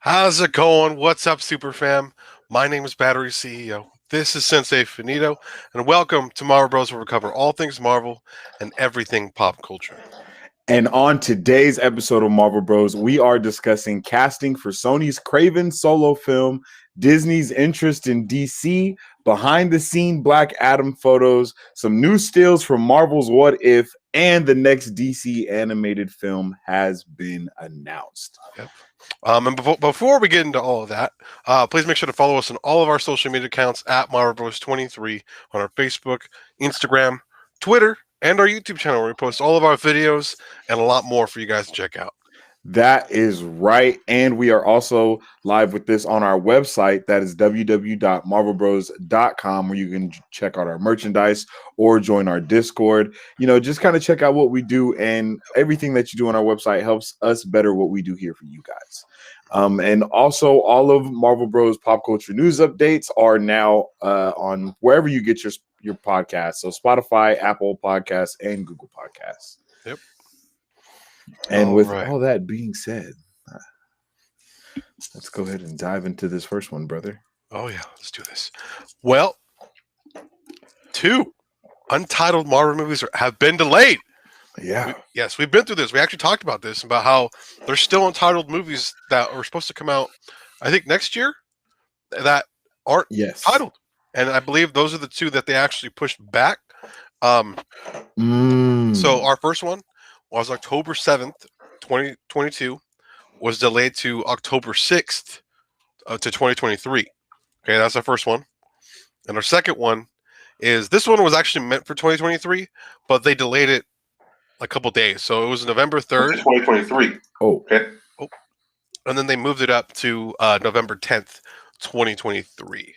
How's it going? What's up, Super Fam? My name is Battery CEO. This is Sensei Finito, and welcome to Marvel Bros, where we cover all things Marvel and everything pop culture. And on today's episode of Marvel Bros, we are discussing casting for Sony's Kraven solo film, Disney's interest in DC, behind the scene Black Adam photos, some new stills from Marvel's What If, and the next DC animated film has been announced. Yep. And before we get into all of that, please make sure to follow us on all of our social media accounts at Marvel Bros 23 on our Facebook, Instagram, Twitter, and our YouTube channel, where we post all of our videos and a lot more for you guys to check out. That is right. And we are also live with this on our website. That is www.marvelbros.com, where you can check out our merchandise or join our Discord. Just kind of check out what we do, and everything that you do on our website helps us better what we do here for you guys. And also, all of Marvel Bros pop culture news updates are now on wherever you get your podcasts. So Spotify, Apple Podcasts, and Google Podcasts. Yep. And all that being said, let's go ahead and dive into this first one, brother. Oh, yeah. Let's do this. Well, 2 untitled Marvel movies have been delayed. Yeah. We've been through this. We actually talked about this, about how there's still untitled movies that are supposed to come out, I think, next year that aren't titled. And I believe those are the 2 that they actually pushed back. So our first one was October 7th, 2022, was delayed to October 6th to 2023. Okay, that's our first one. And our second one is, this one was actually meant for 2023, but they delayed it a couple days. So it was November 3rd. 2023. Oh, okay. Oh. And then they moved it up to November 10th, 2023.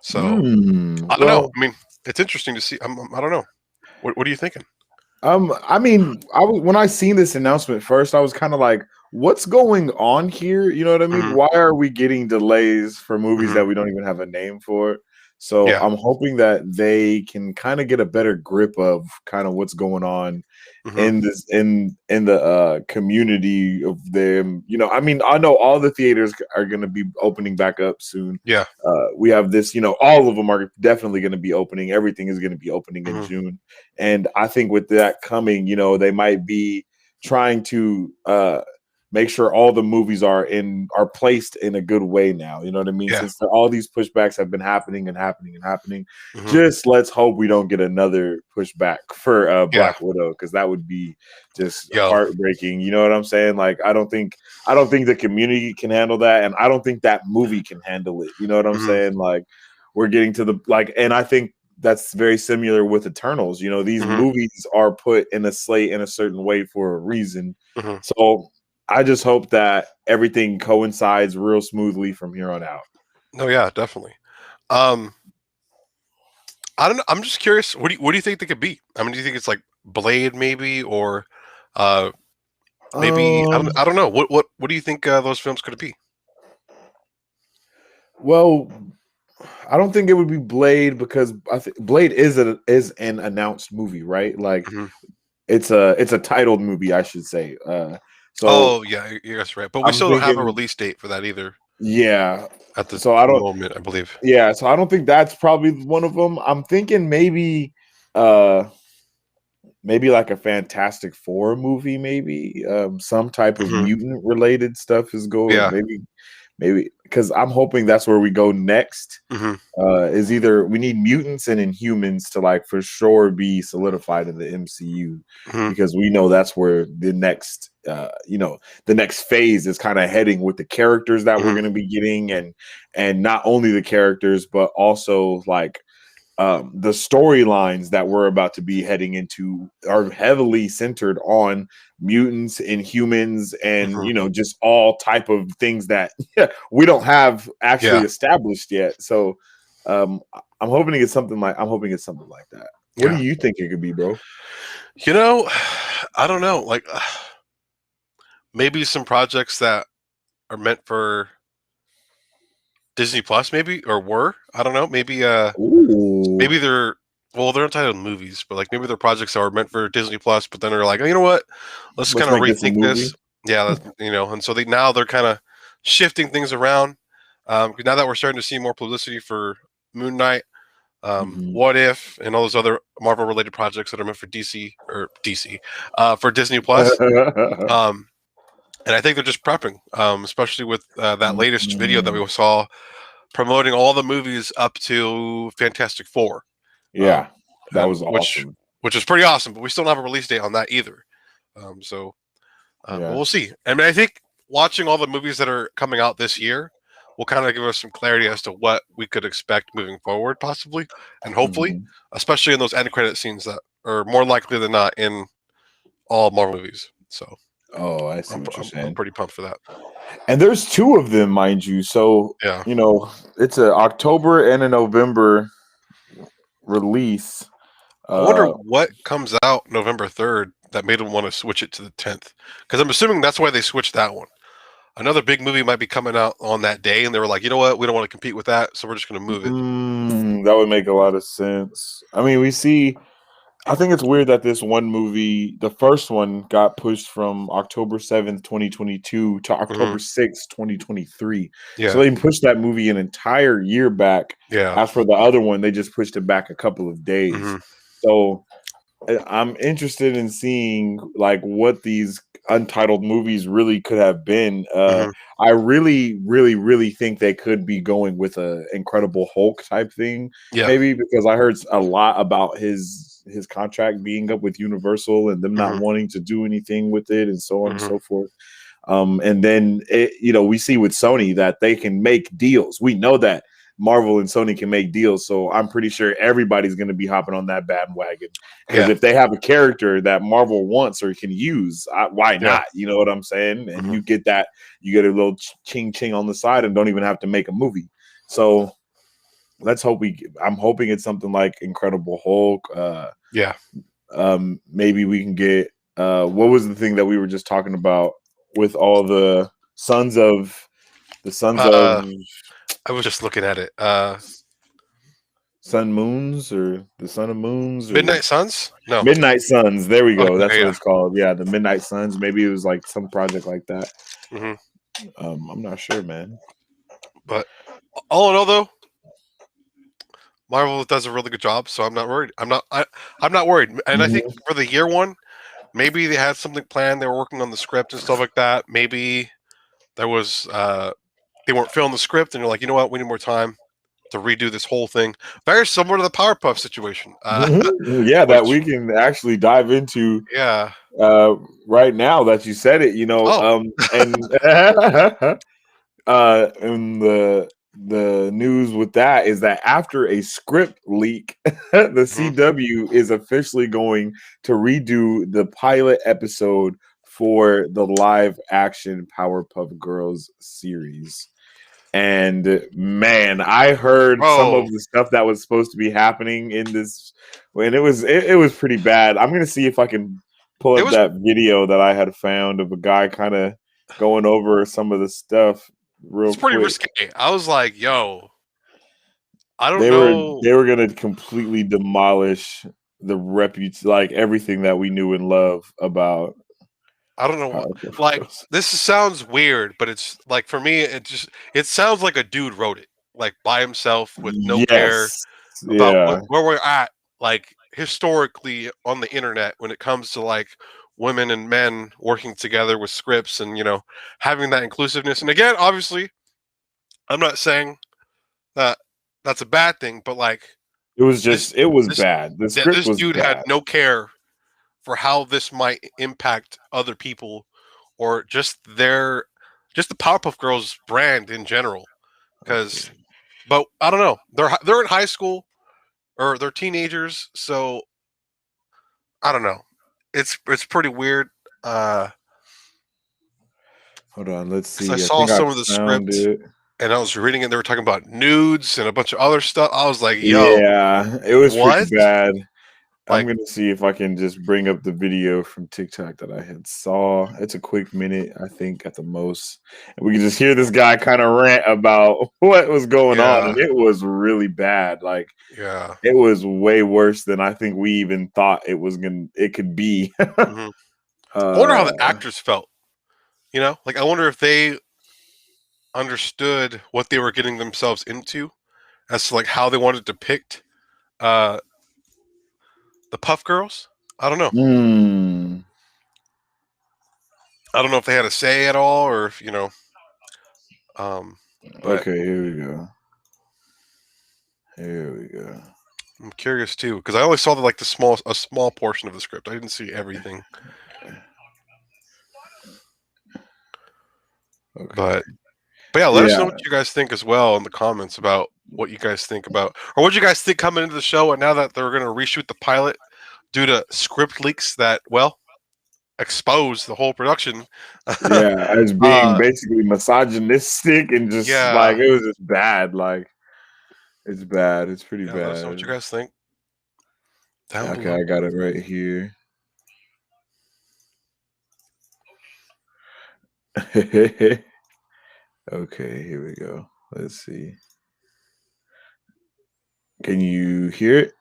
So I don't know. I mean, it's interesting to see. I don't know. What are you thinking? I mean, when I seen this announcement first, I was kind of like, what's going on here? You know what I mean? Why are we getting delays for movies that we don't even have a name for? So I'm hoping that they can kind of get a better grip of kind of what's going on in this in the community of them. I mean, I know all the theaters are going to be opening back up soon. Yeah. We have this, all of them are definitely going to be opening. Everything is going to be opening in June. And I think with that coming, they might be trying to make sure all the movies are placed in a good way now. You know what I mean? Yeah. Since all these pushbacks have been happening. Just let's hope we don't get another pushback for Black Widow, because that would be just heartbreaking. You know what I'm saying? Like, I don't think the community can handle that, and I don't think that movie can handle it. You know what I'm saying? Like, we're getting to and I think that's very similar with Eternals. These movies are put in a slate in a certain way for a reason. So I just hope that everything coincides real smoothly from here on out. No, yeah, definitely. I don't know. I'm just curious. What do you think they could be? I mean, do you think it's like Blade, maybe, or maybe I don't know. What do you think those films could be? Well, I don't think it would be Blade, because I think Blade is an announced movie, right? Like, it's a titled movie, I should say. Yeah, that's right. But we still don't have a release date for that either. Yeah. At this moment, I believe. Yeah, so I don't think that's probably one of them. I'm thinking maybe like a Fantastic Four movie, maybe some type of mutant related stuff is going. Yeah. Maybe because I'm hoping that's where we go next. Is either we need mutants and Inhumans to for sure be solidified in the MCU, because we know that's where the next the next phase is kind of heading with the characters that we're going to be getting, and not only the characters but also the storylines that we're about to be heading into are heavily centered on mutants, Inhumans, and just all type of things that we don't have actually established yet. So I'm hoping it's something like that. What do you think it could be, bro? I don't know. Like maybe some projects that are meant for Disney Plus, maybe, or were. I don't know. Maybe maybe they're entitled movies, but maybe they're projects that are meant for Disney Plus, but then they're like, oh, you know what? Let's kind of rethink this. Yeah, and so they're kind of shifting things around. Now that we're starting to see more publicity for Moon Knight, What If, and all those other Marvel related projects that are meant for DC for Disney Plus. And I think they're just prepping, especially with that latest video that we saw promoting all the movies up to Fantastic Four. Yeah, that was awesome. Which is pretty awesome, but we still don't have a release date on that either. But we'll see. I mean, I think watching all the movies that are coming out this year will kind of give us some clarity as to what we could expect moving forward, possibly, and hopefully, especially in those end credit scenes that are more likely than not in all Marvel movies. So, I see what you're saying. I'm pretty pumped for that. And there's 2 of them, mind you. So, you know, it's an October and a November release. I wonder what comes out November 3rd that made them want to switch it to the 10th. Because I'm assuming that's why they switched that one. Another big movie might be coming out on that day, and they were like, you know what? We don't want to compete with that, so we're just going to move it. That would make a lot of sense. I mean, I think it's weird that this one movie, the first one, got pushed from October 7th, 2022 to October 6th, 2023. Yeah. So they pushed that movie an entire year back. Yeah. As for the other one, they just pushed it back a couple of days. So I'm interested in seeing like what these untitled movies really could have been. I really, really, really think they could be going with a Incredible Hulk type thing. Maybe because I heard a lot about his contract being up with Universal and them not wanting to do anything with it and so on and so forth. And then we see with Sony that they can make deals. We know that Marvel and Sony can make deals, so I'm pretty sure everybody's going to be hopping on that bandwagon. Because if they have a character that Marvel wants or can use, why not? You know what I'm saying? And you get a little ching ching on the side and don't even have to make a movie. So let's hope I'm hoping it's something like Incredible Hulk. Maybe we can get what was the thing that we were just talking about with all the sons of. I was just looking at it. Sun Moons or the Son of Moons? Midnight Suns? No. Midnight Suns. There we go. That's what it's called. Yeah, the Midnight Suns. Maybe it was like some project like that. I'm not sure, man. But all in all, though, Marvel does a really good job, so I'm not worried. I'm not worried. And I think for the year one, maybe they had something planned. They were working on the script and stuff like that. Maybe there was they weren't filling the script, and you're like, you know what, we need more time to redo this whole thing. Very similar to the Powerpuff situation. That we can actually dive into. Right now that you said it, and the news with that is that after a script leak, the CW is officially going to redo the pilot episode for the live action Powerpuff Girls series. And man, I heard some of the stuff that was supposed to be happening in this, and it was pretty bad. I'm gonna see if I can pull up that video that I had found of a guy kind of going over some of the stuff real quick. It's pretty risque. I was like, yo, I don't know. They were gonna completely demolish the like everything that we knew and love about. I don't know. This sounds weird, but it's like, for me, it sounds like a dude wrote it, like by himself with no care about where we're at, like historically on the internet when it comes to like women and men working together with scripts and, having that inclusiveness. And again, obviously, I'm not saying that that's a bad thing, but like it was bad. The script this was dude bad. had no care for how this might impact other people or just the Powerpuff Girls brand in general. But I don't know. They're in high school or they're teenagers, so I don't know. It's pretty weird. Hold on, let's see. I saw some of the script and I was reading it. They were talking about nudes and a bunch of other stuff. I was like, yo, yeah, it was pretty bad. I'm gonna see if I can just bring up the video from TikTok that I had saw. It's a quick minute, I think, at the most, and we can just hear this guy kind of rant about what was going on, and it was really bad. Like, it was way worse than I think we even thought it could be. I wonder how the actors felt. Like, I wonder if they understood what they were getting themselves into, as to like how they wanted to depict the Puff Girls. I don't know. I don't know if they had a say at all, or if but okay, here we go. Here we go. I'm curious too, because I only saw a small portion of the script. I didn't see everything. Okay. But yeah, let us know what you guys think as well in the comments about what you guys think about, or what you guys think coming into the show. And now that they're going to reshoot the pilot due to script leaks that, well, expose the whole production. As being basically misogynistic and just like it was just bad. Like it's bad. It's pretty bad. Let us know what you guys think. Okay, I got it right here. Okay, here we go. Let's see. Can you hear it?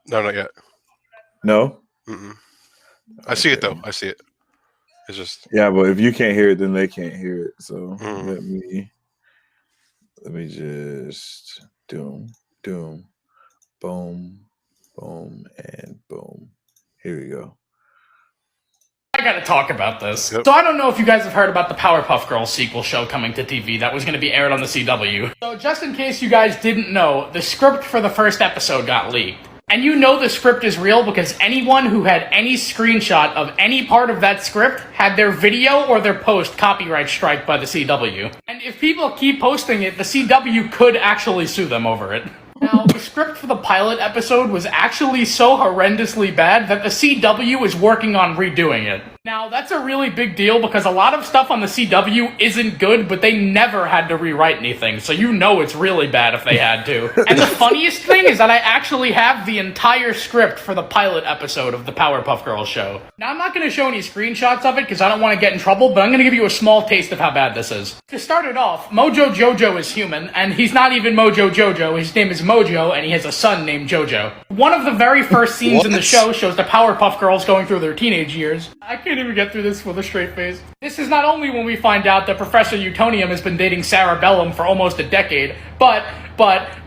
No, not yet. No? Mm-mm. I see it though. I see it. It's just but if you can't hear it, then they can't hear it. So let me just boom, boom, and boom. Here we go. I gotta talk about this. Yep. So I don't know if you guys have heard about the Powerpuff Girls sequel show coming to TV that was going to be aired on the CW. So just in case you guys didn't know, the script for the first episode got leaked. And you know the script is real because anyone who had any screenshot of any part of that script had their video or their post copyright strike by the CW. And if people keep posting it, the CW could actually sue them over it. Now, the script for the pilot episode was actually so horrendously bad that the CW is working on redoing it. Now, that's a really big deal because a lot of stuff on the CW isn't good, but they never had to rewrite anything, so you know it's really bad if they had to. And the funniest thing is that I actually have the entire script for the pilot episode of the Powerpuff Girls show. Now, I'm not going to show any screenshots of it because I don't want to get in trouble, but I'm going to give you a small taste of how bad this is. To start it off, Mojo Jojo is human, and he's not even Mojo Jojo. His name is Mojo, and he has a son named Jojo. One of the very first scenes in the show shows the Powerpuff Girls going through their teenage years. I can't even get through this with a straight face. This is not only when we find out that Professor Utonium has been dating Sarah Bellum for almost a decade, but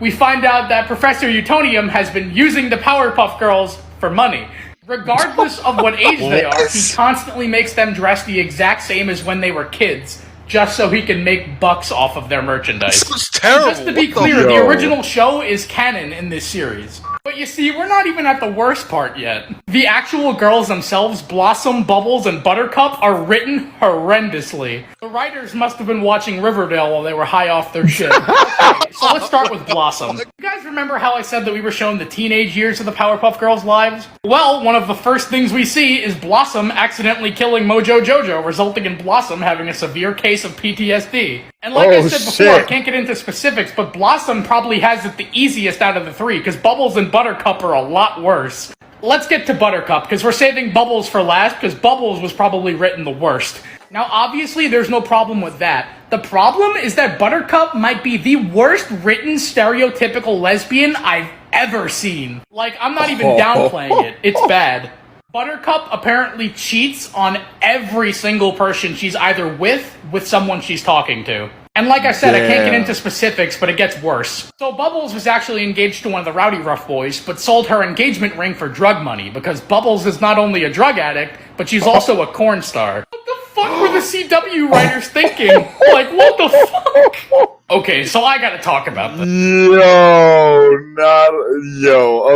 we find out that Professor Utonium has been using the Powerpuff Girls for money. Regardless of what age they are, he constantly makes them dress the exact same as when they were kids, just so he can make bucks off of their merchandise. This is terrible. And just to be clear, the original show is canon in this series. But you see, we're not even at the worst part yet. The actual girls themselves, Blossom, Bubbles, and Buttercup, are written horrendously. The writers must have been watching Riverdale while they were high off their shit. Okay, so let's start with Blossom. You guys remember how I said that we were shown the teenage years of the Powerpuff Girls' lives? Well, one of the first things we see is Blossom accidentally killing Mojo Jojo, resulting in Blossom having a severe case of PTSD. And like I said before, I can't get into specifics, but Blossom probably has it the easiest out of the three, because Bubbles and Buttercup are a lot worse. Let's get to Buttercup, because we're saving Bubbles for last, because Bubbles was probably written the worst. Now, obviously, there's no problem with that. The problem is that Buttercup might be the worst written stereotypical lesbian I've ever seen. Like, I'm not even downplaying it. It's bad. Buttercup apparently cheats on every single person she's either with someone she's talking to. And like I said, I can't get into specifics, but it gets worse. So Bubbles was actually engaged to one of the Rowdy Rough Boys, but sold her engagement ring for drug money, because Bubbles is not only a drug addict, but she's also a porn star. What the fuck were the CW writers thinking? Like, what the fuck? Okay, so I gotta talk about this.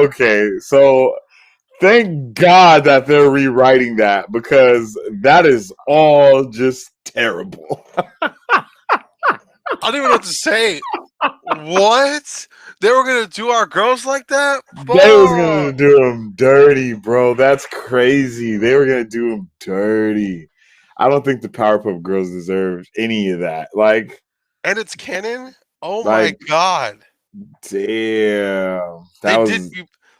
Okay, so thank God that they're rewriting that, because that is all just terrible. I don't even know what to say. What? They were gonna do our girls like that? They was gonna do them dirty, bro. That's crazy. They were gonna do them dirty. I don't think the Powerpuff Girls deserve any of that. Like, and it's canon. Oh my god! Damn,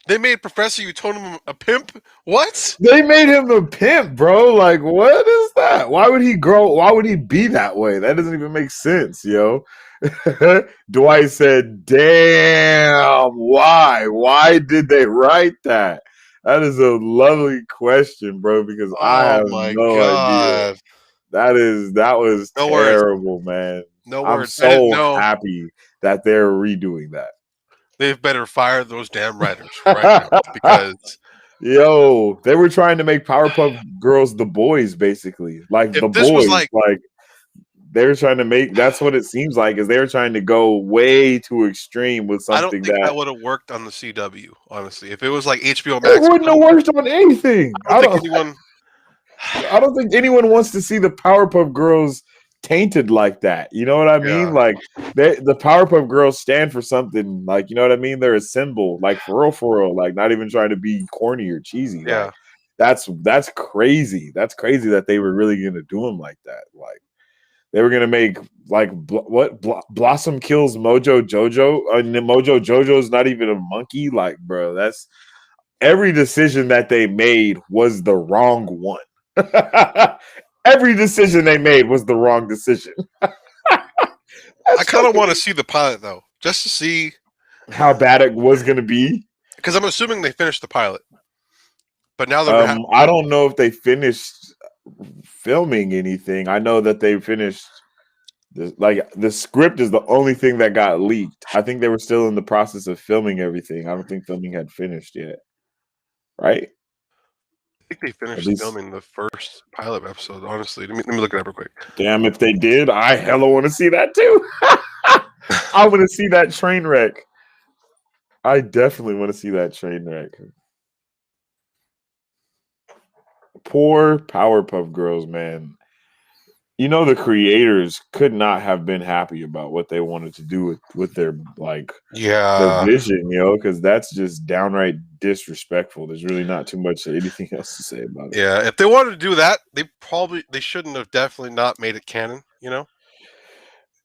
They made Professor Utonium a pimp? What? They made him a pimp, bro. Like, what is that? Why would he grow? Why would he be that way? That doesn't even make sense, yo. Dwight said, damn, why? Why did they write that? That is a lovely question, bro, because I have no idea. That was No terrible, words. man. No I'm words. I didn't so know. happy that they're redoing that. They better fire those damn writers right now because yo, they were trying to make Powerpuff Girls the boys, basically, like if the this was boys, like they were trying to make. That's what it seems like, is they were trying to go way too extreme with something I don't think that would have worked on the CW. Honestly, if it was like HBO Max, it wouldn't have worked on anything. I don't think anyone. I don't think anyone wants to see the Powerpuff Girls tainted like that. You know what I mean? Yeah. Like the Powerpuff Girls stand for something. Like, you know what I mean? They're a symbol. Like for real. Like not even trying to be corny or cheesy. Yeah. Like that's crazy. That's crazy that they were really gonna do them like that. Like they were gonna make like Blossom kills Mojo Jojo. Mojo Jojo's not even a monkey. Like, bro, that's every decision that they made was the wrong one. Every decision they made was the wrong decision. I kind of want to see the pilot though, just to see how bad it was going to be. Because I'm assuming they finished the pilot, but now that I don't know if they finished filming anything. I know that they finished. The script is the only thing that got leaked. I think they were still in the process of filming everything. I don't think filming had finished yet. Right? I think they finished filming the first pilot episode, honestly. Let me look it up real quick. Damn, if they did, I hella want to see that too. I want to see that train wreck. I definitely want to see that train wreck. Poor Powerpuff Girls, man. You know, the creators could not have been happy about what they wanted to do with their their vision, because that's just downright disrespectful. There's really not too much anything else to say about it. Yeah, if they wanted to do that, they shouldn't have definitely not made it canon, Yeah,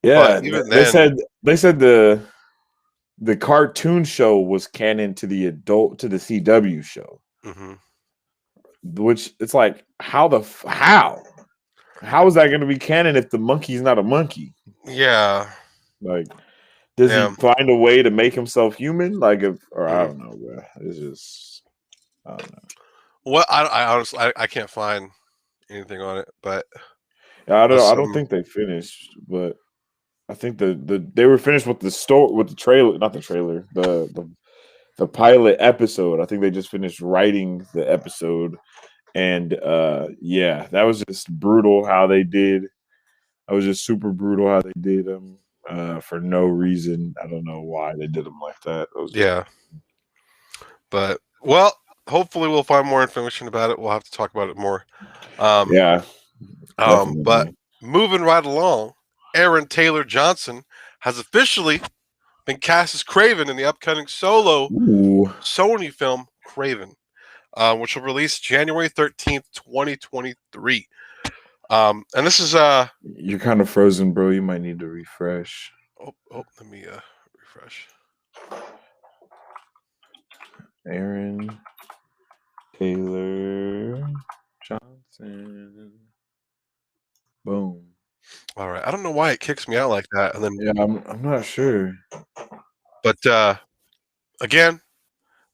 but even they then, said the cartoon show was canon to the CW show, which it's like how is that going to be canon if the monkey's not a monkey? Yeah. Like, does he find a way to make himself human? Like, I don't know, bro. It's just, I don't know. Well, I honestly, I can't find anything on it, but I don't think they finished, but I think they were finished with the trailer, not the trailer, the pilot episode. I think they just finished writing the episode. And that was just brutal how they did. That was just super brutal how they did them for no reason. I don't know why they did them like that. But hopefully we'll find more information about it. We'll have to talk about it more. But moving right along, Aaron Taylor Johnson has officially been cast as Kraven in the upcoming solo Sony film Kraven. Which will release January 13th, 2023. And this is you're kind of frozen, bro. You might need to refresh. Oh, let me refresh. Aaron Taylor Johnson. Boom. All right. I don't know why it kicks me out like that. And then I'm not sure. But again,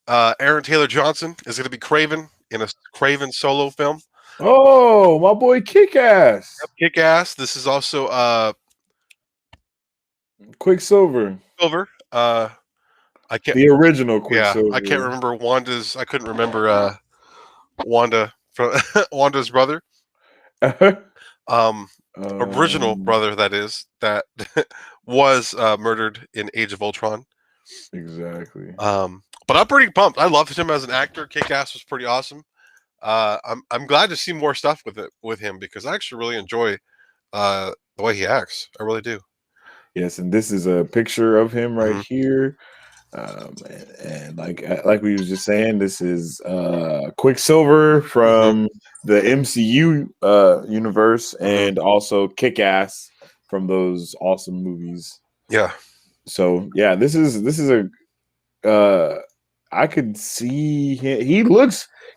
Aaron Taylor Johnson is going to be Kraven in a Kraven solo film. Oh, my boy Kick-Ass. Kick-Ass. This is also Quicksilver. I can't. The original Quicksilver. Yeah, I can't remember I couldn't remember Wanda from Wanda's brother. Original brother, that was murdered in Age of Ultron. Exactly. But I'm pretty pumped. I loved him as an actor. Kick-Ass was pretty awesome. I'm glad to see more stuff with him because I actually really enjoy the way he acts. I really do. Yes, and this is a picture of him right here. And like we was just saying, this is Quicksilver from the MCU universe, and also Kick-Ass from those awesome movies. Yeah. So yeah, this is a I could see him.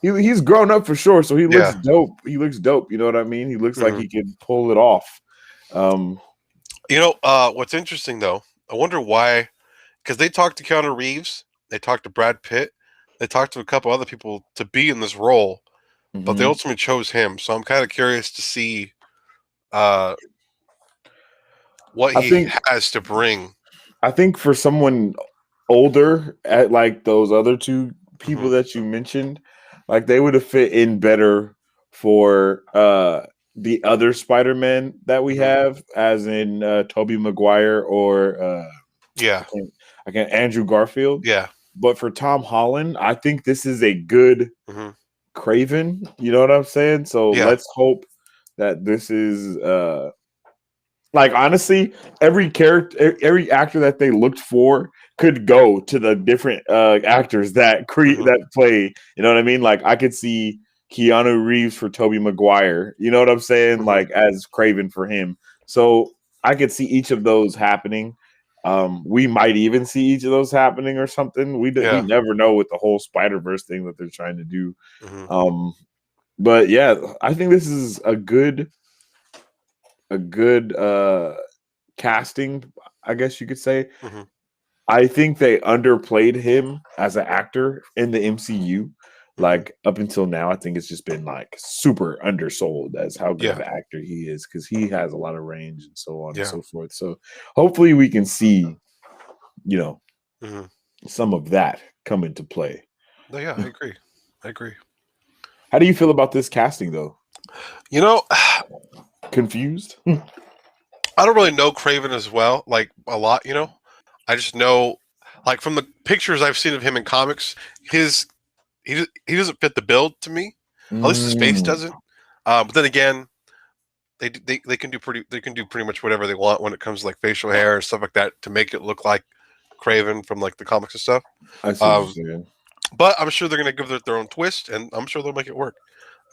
He's grown up for sure, so he looks dope. He looks dope. You know what I mean? He looks like he can pull it off. What's interesting though, I wonder why, because they talked to Keanu Reeves, they talked to Brad Pitt, they talked to a couple other people to be in this role, but they ultimately chose him. So I'm kind of curious to see what he has to bring. I think for someone older at like those other two people that you mentioned, like they would have fit in better for the other Spider-Man that we have, as in Tobey Maguire or I can't Andrew Garfield. Yeah. But for Tom Holland, I think this is a good Kraven. You know what I'm saying? So let's hope that this is like, honestly, every actor that they looked for could go to the different actors that that play. You know what I mean? Like, I could see Keanu Reeves for Tobey Maguire. You know what I'm saying? Like, as Kraven for him. So I could see each of those happening. We might even see each of those happening or something. We never know with the whole Spider-Verse thing that they're trying to do. But yeah, I think this is a good casting, I guess you could say. I think they underplayed him as an actor in the MCU. Like, up until now, I think it's just been like super undersold as how good of an actor he is, because he has a lot of range and so on and so forth. So hopefully we can see, you know, some of that come into play. No, yeah, I agree. How do you feel about this casting, though? You know, confused. I don't really know Kraven as well, like a lot. You know, I just know, like, from the pictures I've seen of him in comics, he doesn't fit the build to me. At least his face doesn't. But then again, they can do pretty much whatever they want when it comes to like facial hair and stuff like that to make it look like Kraven from like the comics and stuff. I see what you're saying. But I'm sure they're going to give it their own twist, and I'm sure they'll make it work.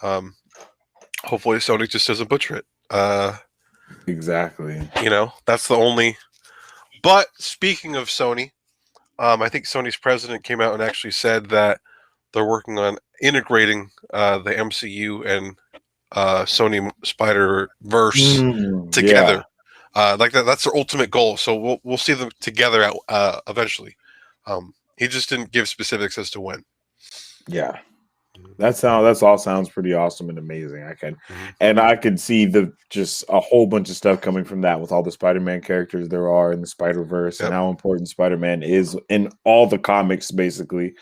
Hopefully, Sony just doesn't butcher it. Exactly. You know, that's the only. But speaking of Sony, I think Sony's president came out and actually said that they're working on integrating the MCU and Sony Spider-Verse together. Like that's their ultimate goal. So we'll see them together eventually. He just didn't give specifics as to when. Yeah. That's all sounds pretty awesome and amazing. I could see just a whole bunch of stuff coming from that with all the Spider-Man characters there are in the Spider-Verse and how important Spider-Man is in all the comics, basically,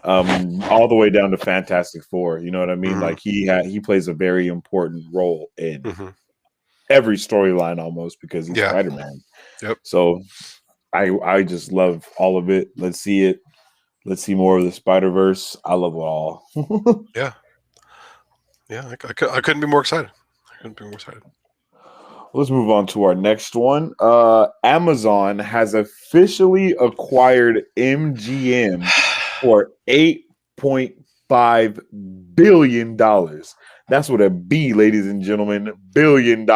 all the way down to Fantastic Four. You know what I mean? Like he plays a very important role in every storyline almost, because he's Spider-Man. Yep. So I just love all of it. Let's see it. Let's see more of the Spider-Verse. I love it all. Yeah. I couldn't be more excited. Let's move on to our next one. Amazon has officially acquired MGM for $8.5 billion. That's what a B, ladies and gentlemen, $1 billion.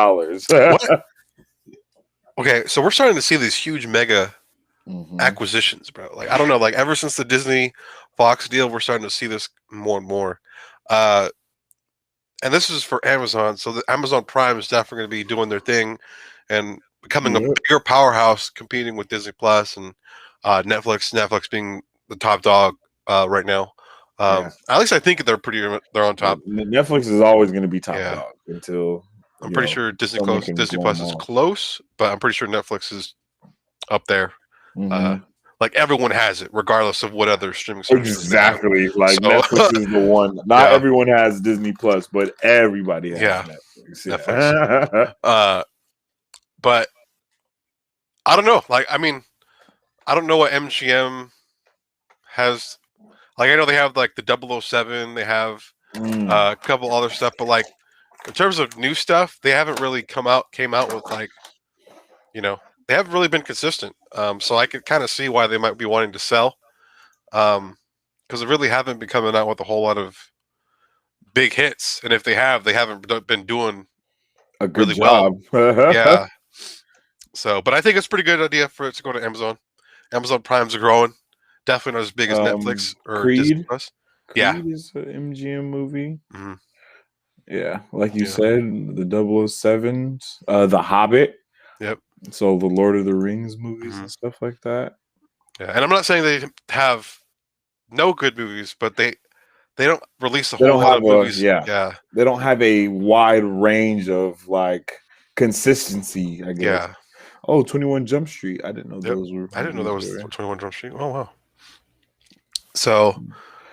Okay, so we're starting to see these huge mega acquisitions, bro. Like, I don't know, like ever since the Disney Fox deal, we're starting to see this more and more. And this is for Amazon, so the Amazon Prime is definitely going to be doing their thing and becoming a bigger powerhouse, competing with Disney Plus and Netflix. Netflix being the top dog right now. At least I think they're on top. Netflix is always going to be top dog until I'm pretty sure Disney Plus is close, but I'm pretty sure Netflix is up there. Like everyone has it, regardless of what other streaming services. Exactly. Like Netflix is the one. Not everyone has Disney Plus, but everybody has Netflix. But I don't know. Like, I mean, I don't know what MGM has. Like, I know they have like the 007. They have a couple other stuff, but like in terms of new stuff, they haven't really came out with like, you know. They haven't really been consistent, so I could kind of see why they might be wanting to sell, because they really haven't been coming out with a whole lot of big hits, and if they haven't been doing a good really job. Well. Yeah. So, but I think it's a pretty good idea for it to go to Amazon. Amazon Primes are growing, definitely not as big as Netflix or Creed. Disney Plus. Creed is an MGM movie. Yeah, like you said, the 007s, The Hobbit. Yep. So the Lord of the Rings movies and stuff like that. Yeah, and I'm not saying they have no good movies, but they don't release a whole lot of movies. They don't have a wide range of like consistency, I guess. Yeah. Oh, 21 Jump Street. I didn't know those were. I didn't know that was 21 Jump Street. Oh wow. So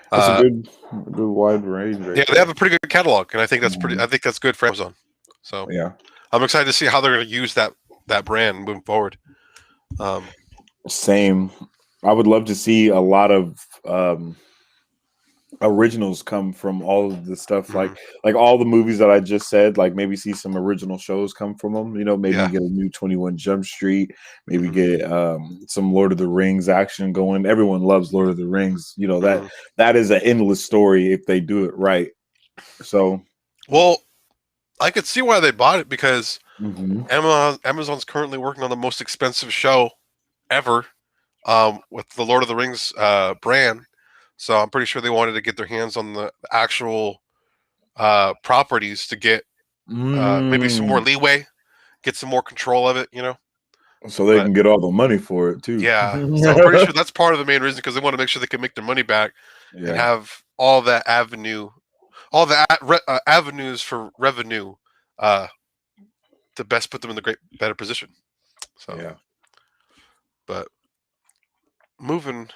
that's a good wide range. Right they have a pretty good catalog, and I think that's pretty. I think that's good for Amazon. So yeah, I'm excited to see how they're going to use that brand moving forward. Same. I would love to see a lot of originals come from all of the stuff, like all the movies that I just said. Like maybe see some original shows come from them. Maybe get a new 21 Jump Street. Maybe get some Lord of the Rings action going. Everyone loves Lord of the Rings. That is an endless story if they do it right. So, well, I could see why they bought it because Amazon's currently working on the most expensive show ever with the Lord of the Rings brand. So I'm pretty sure they wanted to get their hands on the actual properties to get maybe some more leeway, get some more control of it, So they can get all the money for it too. Yeah, so I'm pretty sure that's part of the main reason because they want to make sure they can make their money back and have all that avenues for revenue to best put them in the better position. So yeah, but moving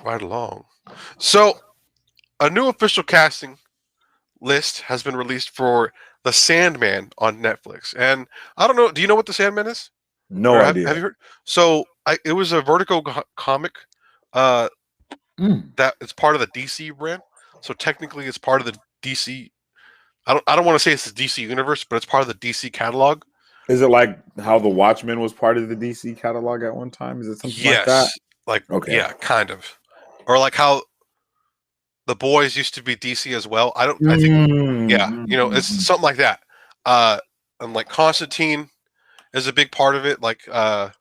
right along. So, a new official casting list has been released for the Sandman on Netflix. And I don't know, do you know what the Sandman is? No idea. Have you heard? So, it was a Vertigo comic that it's part of the DC brand. So, technically, it's part of the DC. I don't want to say it's the DC universe, but it's part of the DC catalog. Is it like how the Watchmen was part of the DC catalog at one time? Is it something like that? Yeah, kind of. Or like how the Boys used to be DC as well. I think it's something like that. And like Constantine is a big part of it. Like as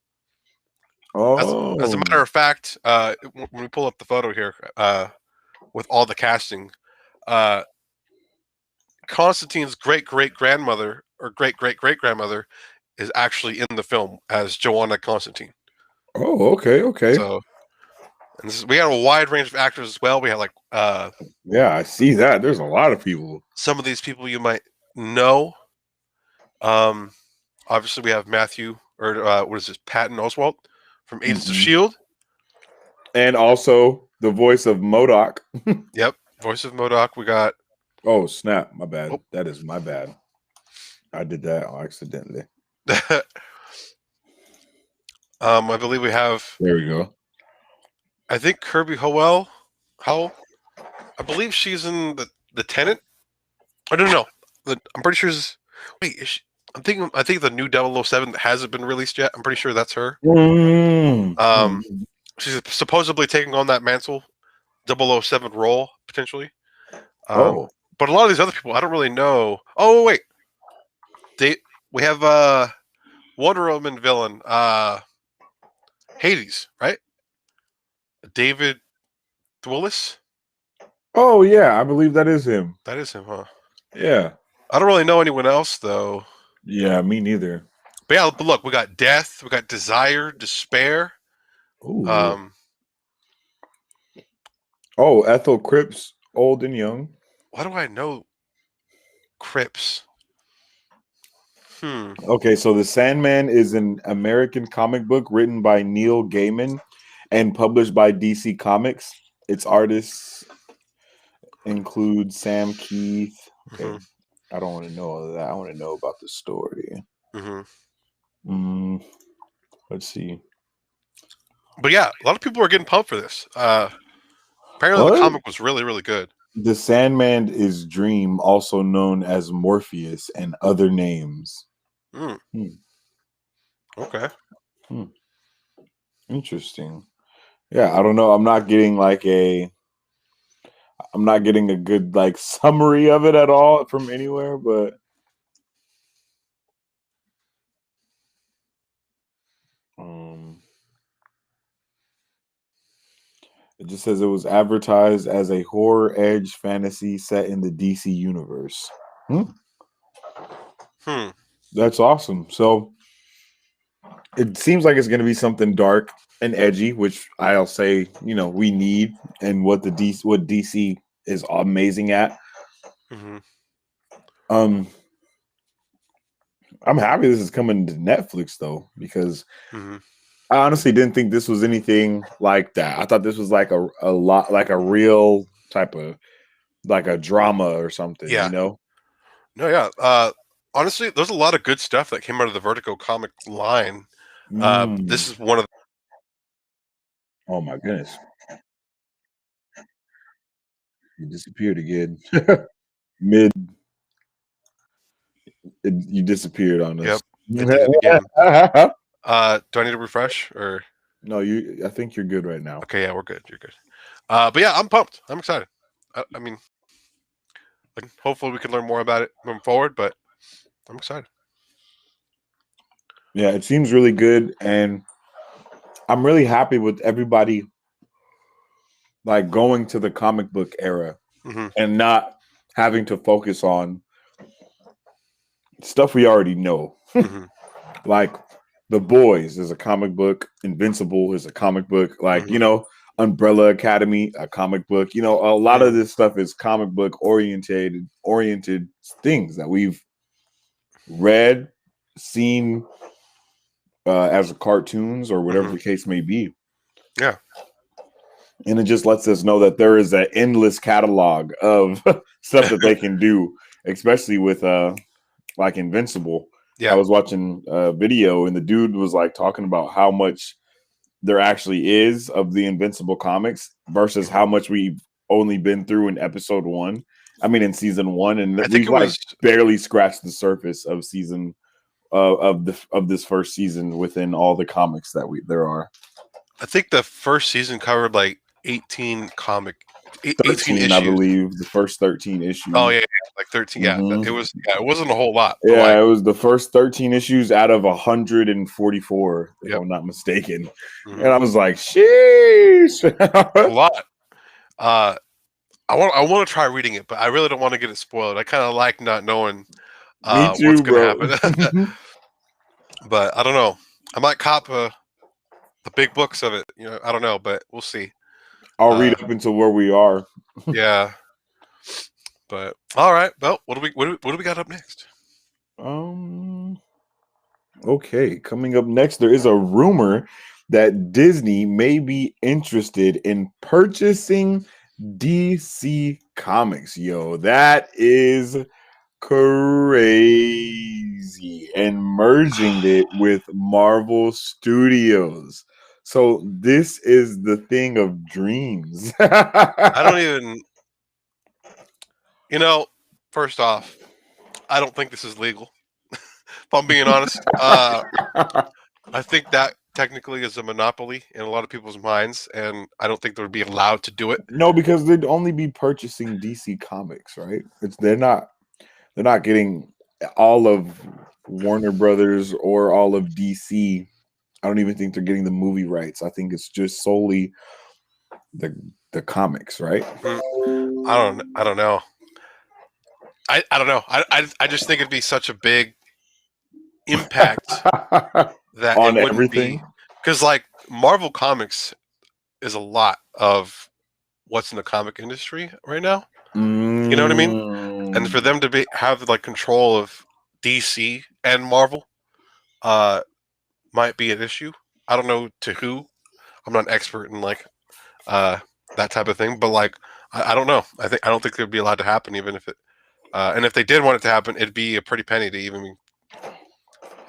a matter of fact, when we pull up the photo here with all the casting, Constantine's great-great-grandmother or great-great-great-grandmother is actually in the film as Joanna Constantine. Oh, okay. So, and we had a wide range of actors as well. We had like, yeah, I see that. There's a lot of people. Some of these people you might know. Obviously we have Matthew or what is this? Patton Oswalt from Agents of S.H.I.E.L.D. And also the voice of MODOK. Yep, voice of MODOK. We got. Oh snap! My bad. Oh. That is my bad. I did that accidentally. I believe we have. There we go. I think Kirby Howell. I believe she's in the Tenant. I don't know. I'm pretty sure. I think the new 007 that hasn't been released yet. I'm pretty sure that's her. She's supposedly taking on that mantle, 007 role potentially. But a lot of these other people, I don't really know. Oh wait, we have Wonder Woman villain, Hades, right? David Thewlis. Oh yeah, I believe that is him. That is him, huh? Yeah. I don't really know anyone else though. Yeah, me neither. But yeah, but look, we got Death, we got Desire, Despair. Ooh. Ethel Cripps, old and young. Why do I know Cripps? Okay, so The Sandman is an American comic book written by Neil Gaiman and published by DC Comics. Its artists include Sam Keith. Okay. I don't want to know all of that. I want to know about the story. Let's see. But yeah, a lot of people are getting pumped for this. Apparently, the comic was really, really good. The Sandman is Dream, also known as Morpheus, and other names. Okay. Interesting. Yeah, I don't know. I'm not getting a good summary of it at all from anywhere, but it just says it was advertised as a horror edge fantasy set in the DC universe. That's awesome. So it seems like it's going to be something dark and edgy, which I'll say, we need, and what DC is amazing at. I'm happy this is coming to Netflix though, because I honestly didn't think this was anything like that. I thought this was like a lot like a real type of like a drama or something, Yeah. you know? No, yeah. Honestly, there's a lot of good stuff that came out of the Vertigo comic line. This is one of Oh my goodness. You disappeared again. Mid you disappeared on us. Yep. It did it again. Do I need to refresh or no, I think you're good right now. Okay, yeah, we're good. You're good. But yeah, I'm pumped. I'm excited. I mean, like, hopefully we can learn more about it moving forward, but I'm excited. Yeah, it seems really good, and I'm really happy with everybody like going to the comic book era and not having to focus on stuff we already know. Like The Boys is a comic book, Invincible is a comic book, like you know, Umbrella Academy, a comic book. You know, a lot of this stuff is comic book oriented things that we've read, seen as cartoons or whatever the case may be. Yeah. And it just lets us know that there is an endless catalog of stuff that they can do, especially with like Invincible. Yeah. I was watching a video and the dude was like talking about how much there actually is of the Invincible comics versus how much we've only been through in episode 1. I mean, in season 1, and we've like barely scratched the surface of season of this first season within all the comics that there are. I think the first season covered like 18 issues. I believe the first 13 issues. Oh yeah, like 13. Yeah, it was. Yeah, it wasn't a whole lot. Yeah, like, it was the first 13 issues out of 144, if I'm not mistaken. And I was like, "Sheesh, a lot." I want to try reading it, but I really don't want to get it spoiled. I kind of like not knowing what's going to happen. But I don't know. I might cop the big books of it. You know, I don't know, but we'll see. I'll read up until where we are. Yeah. But all right. Well, what do we got up next? Okay, coming up next, there is a rumor that Disney may be interested in purchasing DC Comics. Yo, that is crazy, and merging it with Marvel Studios. So this is the thing of dreams. I don't even, you know, first off, I don't think this is legal. If I'm being honest, I think that technically is a monopoly in a lot of people's minds, and I don't think they would be allowed to do it. No, because they'd only be purchasing DC Comics, right? They're not getting all of Warner Brothers or all of DC. I don't even think they're getting the movie rights. I think it's just solely the comics, right? I don't know. I don't know. I just think it'd be such a big impact that on it wouldn't everything. Because like Marvel Comics is a lot of what's in the comic industry right now. You know what I mean? And for them to have like control of DC and Marvel might be an issue. I don't know to who. I'm not an expert in like that type of thing, but like I don't know. I don't think it would be allowed to happen, even if it. And if they did want it to happen, it'd be a pretty penny to even.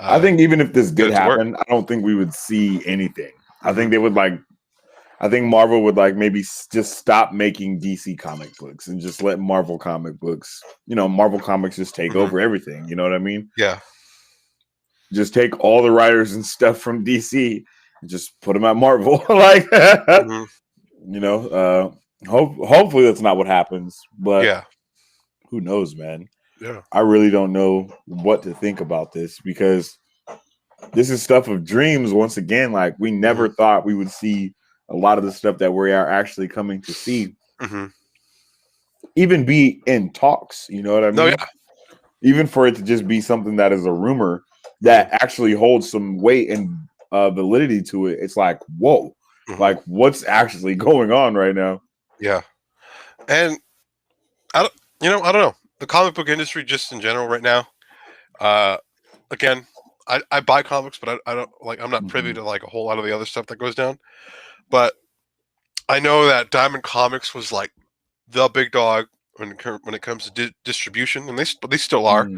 I think even if this did happen, I don't think we would see anything. I think they would like. I think Marvel would like maybe just stop making DC comic books and just let Marvel comic books. You know, Marvel Comics just take over everything. You know what I mean? Yeah. Just take all the writers and stuff from DC and just put them at Marvel. Like, you know, hopefully that's not what happens. But who knows, man? Yeah. I really don't know what to think about this because this is stuff of dreams. Once again, like we never thought we would see a lot of the stuff that we are actually coming to see even be in talks. You know what I mean? No, yeah. Even for it to just be something that is a rumor that actually holds some weight and validity to it. It's like, whoa, like what's actually going on right now? Yeah. And I don't know. The comic book industry just in general right now, again, I buy comics, but I don't like. I'm not privy to like a whole lot of the other stuff that goes down. But I know that Diamond Comics was like the big dog when it comes to distribution, and they still are.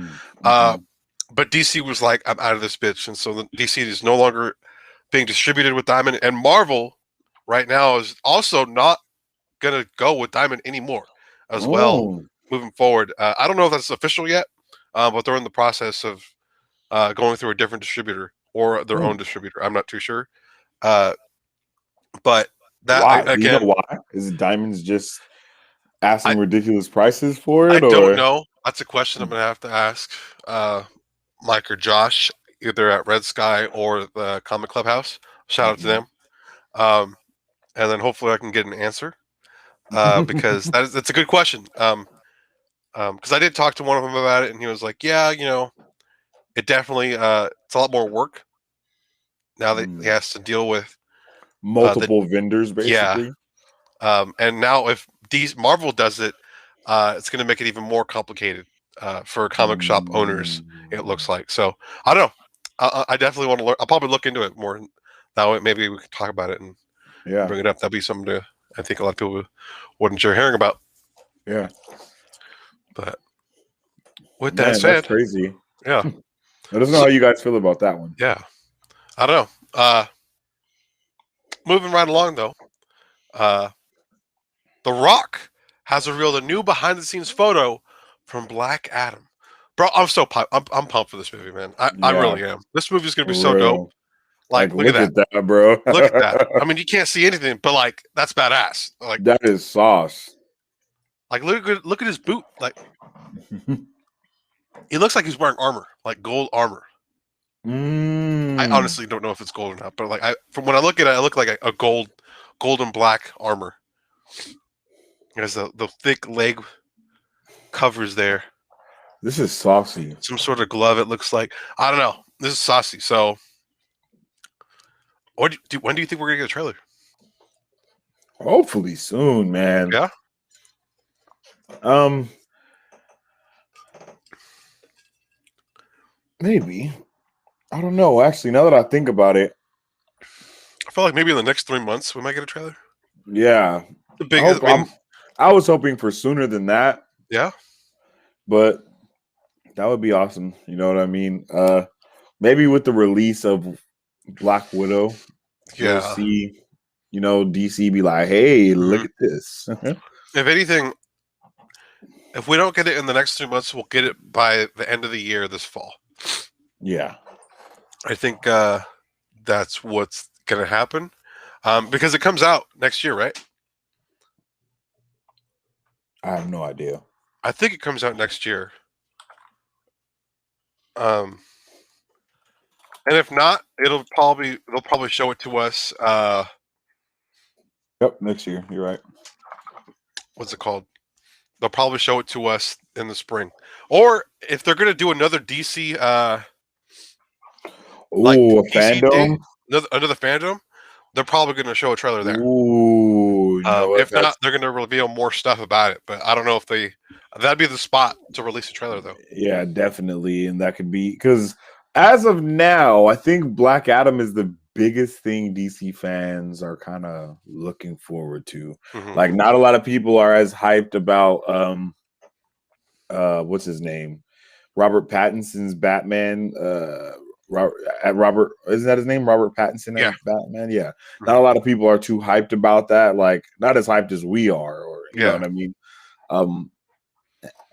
But DC was like, I'm out of this bitch, and so the DC is no longer being distributed with Diamond, and Marvel right now is also not gonna go with Diamond anymore as well moving forward. I don't know if that's official yet, but they're in the process of going through a different distributor or their own distributor. I'm not too sure, but that why? again, do you know why? Is it Diamond's just asking ridiculous prices for it? I don't know. That's a question I'm gonna have to ask Mike or Josh, either at Red Sky or the Comic Clubhouse. Shout out to them. And then hopefully I can get an answer because that's a good question. Because I did talk to one of them about it, and he was like, "Yeah, it definitely it's a lot more work now that he has to deal with multiple vendors, basically." Yeah. And now if Marvel does it, it's going to make it even more complicated for comic shop owners. It looks like. So I don't know. I definitely want to learn. I'll probably look into it more. That way, maybe we can talk about it and bring it up. That'd be something I think a lot of people wouldn't enjoy hearing about. Yeah. But with that said, that's crazy. Yeah. Let us know how you guys feel about that one. Yeah. I don't know. Moving right along though. The Rock has revealed a new behind-the-scenes photo from Black Adam. Bro, I'm so pumped. I'm pumped for this movie, man. I really am. This movie's gonna be so dope. Like look at that, bro. Look at that. I mean, you can't see anything, but like that's badass. Like that is sauce. Like look at his boot. Like he looks like he's wearing armor, like gold armor. I honestly don't know if it's gold or not, but like from when I look at it, I look like a golden black armor. There's the thick leg covers there. This is saucy. Some sort of glove. It looks like. I don't know. This is saucy. So, when do you think we're gonna get a trailer? Hopefully soon, man. Yeah. Maybe. I don't know. Actually, now that I think about it, I feel like maybe in the next 3 months we might get a trailer. Yeah. I was hoping for sooner than that. Yeah. But that would be awesome. You know what I mean? Maybe with the release of Black Widow, we'll see, DC be like, hey, look at this. If anything, if we don't get it in the next 3 months, we'll get it by the end of the year this fall. Yeah. I think that's what's going to happen because it comes out next year, right? I have no idea. I think it comes out next year. And if not, they'll probably show it to us. Yep, next year. You're right. What's it called? They'll probably show it to us in the spring, or if they're gonna do another DC, DC fandom, another fandom, they're probably gonna show a trailer there. Ooh, if not, they're gonna reveal more stuff about it. But I don't know if that'd be the spot to release a trailer though. Yeah, definitely, and that could be because as of now, I think Black Adam is the biggest thing DC fans are kind of looking forward to. Like, not a lot of people are as hyped about what's his name, Robert Pattinson's Batman. Robert, isn't that his name? Robert Pattinson as Batman. Yeah, not a lot of people are too hyped about that. Like, not as hyped as we are, or you know what I mean.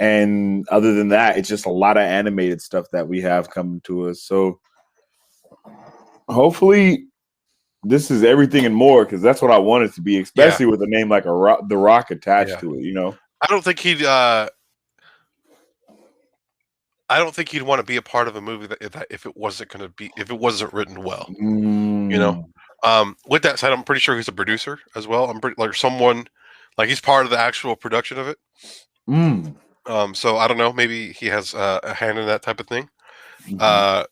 And other than that, it's just a lot of animated stuff that we have coming to us. So hopefully this is everything and more, because that's what I want it to be, especially with a name like The Rock attached to it. I don't think he'd want to be a part of a movie that if it wasn't written well. With that said, I'm pretty sure he's a producer as well. I'm pretty he's part of the actual production of it. So I don't know. Maybe he has a hand in that type of thing. But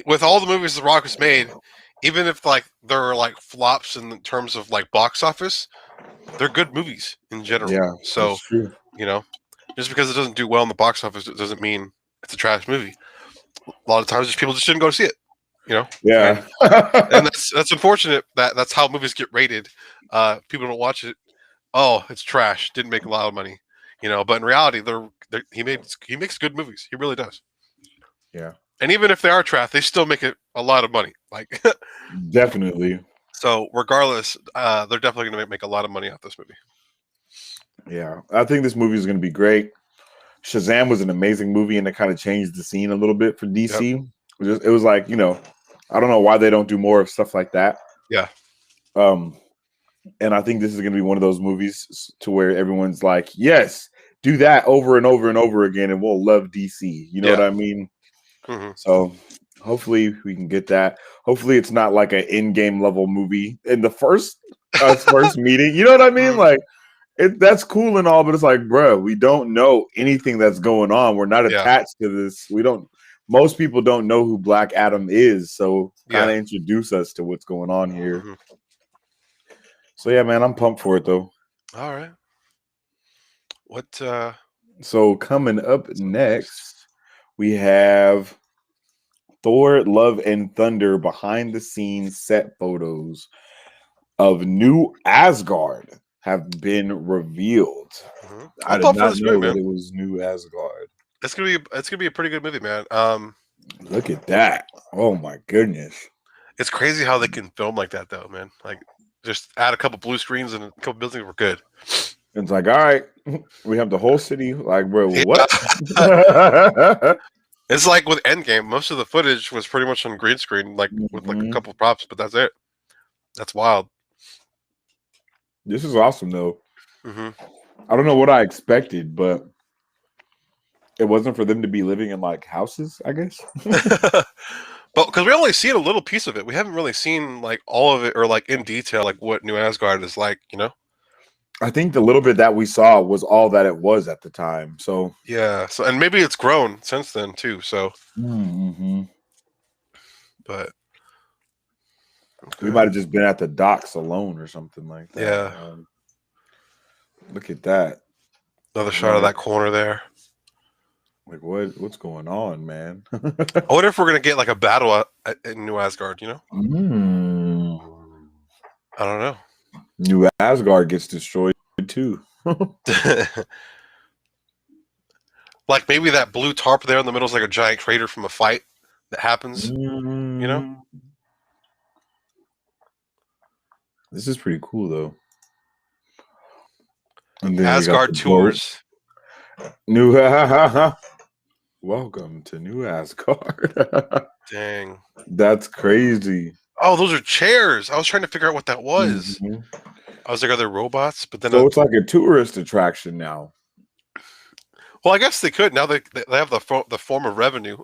with all the movies The Rock has made, even if they're flops in terms of box office, they're good movies in general. Yeah. So just because it doesn't do well in the box office, it doesn't mean it's a trash movie. A lot of times, people just shouldn't go to see it. Yeah, and that's unfortunate. That's how movies get rated. People don't watch it. Oh, it's trash. Didn't make a lot of money. But in reality, he makes good movies. He really does. Yeah. And even if they are trash, they still make it a lot of money. Like definitely. So regardless, they're definitely going to make a lot of money off this movie. Yeah, I think this movie is going to be great. Shazam was an amazing movie, and it kind of changed the scene a little bit for DC. Yep. It was like, I don't know why they don't do more of stuff like that. Yeah. And I think this is going to be one of those movies to where everyone's like, yes, do that over and over and over again, and we'll love DC. You know what I mean? Mm-hmm. So hopefully we can get that. Hopefully it's not like an in-game level movie in the first meeting. You know what I mean? Like, that's cool and all, but it's like, bro, we don't know anything that's going on. We're not attached to this. Most people don't know who Black Adam is, so kind of introduce us to what's going on here. Mm-hmm. So yeah, man, I'm pumped for it though. All right. So coming up next, we have Thor: Love and Thunder behind the scenes set photos of New Asgard have been revealed. Mm-hmm. I did not know that it was New Asgard. It's gonna be a pretty good movie, man. Look at that! Oh my goodness! It's crazy how they can film like that, though, man. Like, just add a couple blue screens and a couple buildings, we're good. It's like, all right, we have the whole city. Like, bro, what? It's like with Endgame, most of the footage was pretty much on green screen, like with like a couple props, but that's it. That's wild. This is awesome, though. Mm-hmm. I don't know what I expected, but it wasn't for them to be living in like houses, I guess. But because we only seen a little piece of it, we haven't really seen like all of it or like in detail, like what New Asgard is like, I think the little bit that we saw was all that it was at the time. So yeah, and maybe it's grown since then too. So, but we might have just been at the docks alone or something like that. Yeah. Look at that. Another shot of that corner there. Like what's going on, man? I wonder if we're gonna get like a battle in New Asgard. I don't know. New Asgard gets destroyed too. Like maybe that blue tarp there in the middle is like a giant crater from a fight that happens. This is pretty cool though. And then Asgard tours. New welcome to New Asgard. Dang, that's crazy. Oh, those are chairs. I was trying to figure out what that was. I was like, are there robots? But then it's like a tourist attraction now. Well, I guess they could now. They have the form of revenue.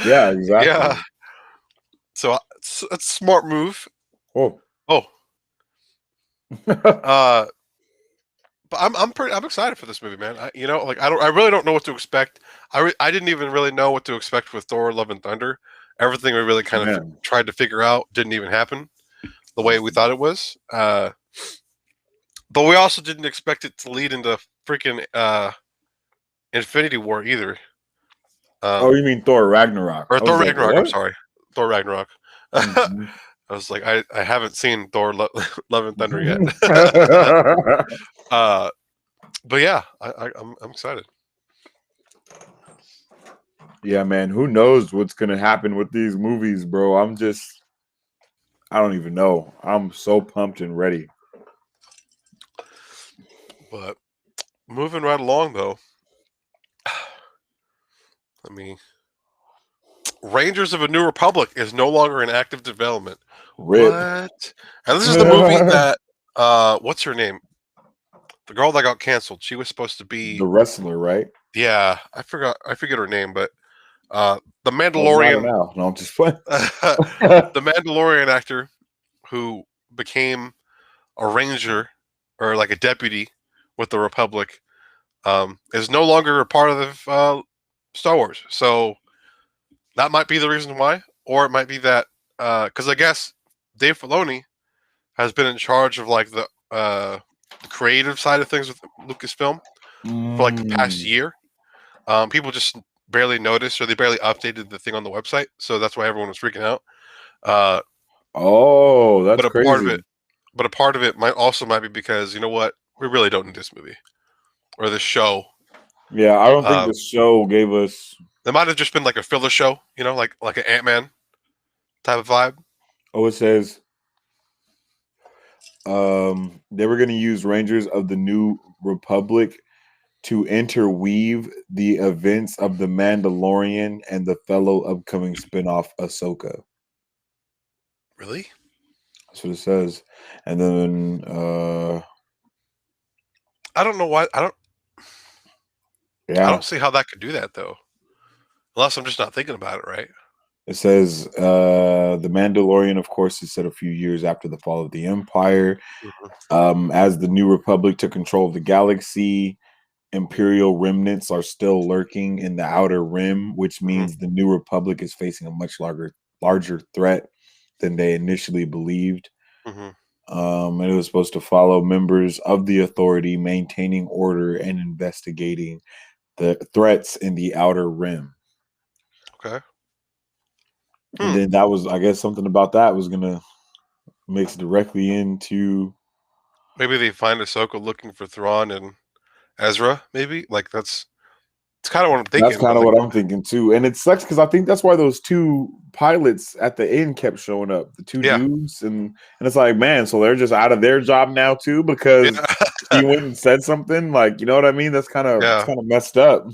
Yeah, exactly. Yeah. So it's a smart move. Oh. But I'm excited for this movie, man. I really don't know what to expect. I didn't even really know what to expect with Thor: Love and Thunder. Everything we really kind of tried to figure out didn't even happen the way we thought it was. But we also didn't expect it to lead into freaking Infinity War either. You mean Thor Ragnarok? Or Thor Ragnarok, I'm sorry. Thor Ragnarok. I was like, I haven't seen Thor Love and Thunder yet. But yeah, I'm excited. Yeah, man. Who knows what's gonna happen with these movies, bro? I don't even know. I'm so pumped and ready. But moving right along, though. Rangers of a New Republic is no longer in active development. Rip. What? And this is the movie that what's her name? The girl that got canceled. She was supposed to be the wrestler, right? Yeah, I forget her name, but the Mandalorian. No, I'm just playing. The Mandalorian actor who became a ranger or like a deputy with the Republic is no longer a part of Star Wars. So that might be the reason why, or it might be that because I guess Dave Filoni has been in charge of like the creative side of things with Lucasfilm for like the past year. People just barely noticed, or they barely updated the thing on the website, so that's why everyone was freaking out. That's but a crazy. Part of it might be because, you know what, we really don't need this movie or this show. Yeah, I don't think the show gave us. It might have just been like a filler show, you know, like an Ant-Man type of vibe. Oh, it says they were going to use Rangers of the New Republic to interweave the events of The Mandalorian and the fellow upcoming spinoff Ahsoka. Really? That's what it says. And then I don't know why. I don't see how that could do that though. Unless I'm just not thinking about it right. It says The Mandalorian, of course, is set a few years after the fall of the Empire. As the New Republic took control of the galaxy, Imperial remnants are still lurking in the Outer Rim, which means the New Republic is facing a much larger threat than they initially believed. And it was supposed to follow members of the Authority maintaining order and investigating the threats in the Outer Rim. Okay. And then that was, I guess, something about that was gonna mix directly into. Maybe they find Ahsoka looking for Thrawn and Ezra. Maybe it's kind of what I'm thinking. That's kind of what I'm thinking too, and it sucks because I think that's why those two pilots at the end kept showing up, the two dudes, and it's like, man, so they're just out of their job now too because he went and said something, like, you know what I mean? That's kind of messed up.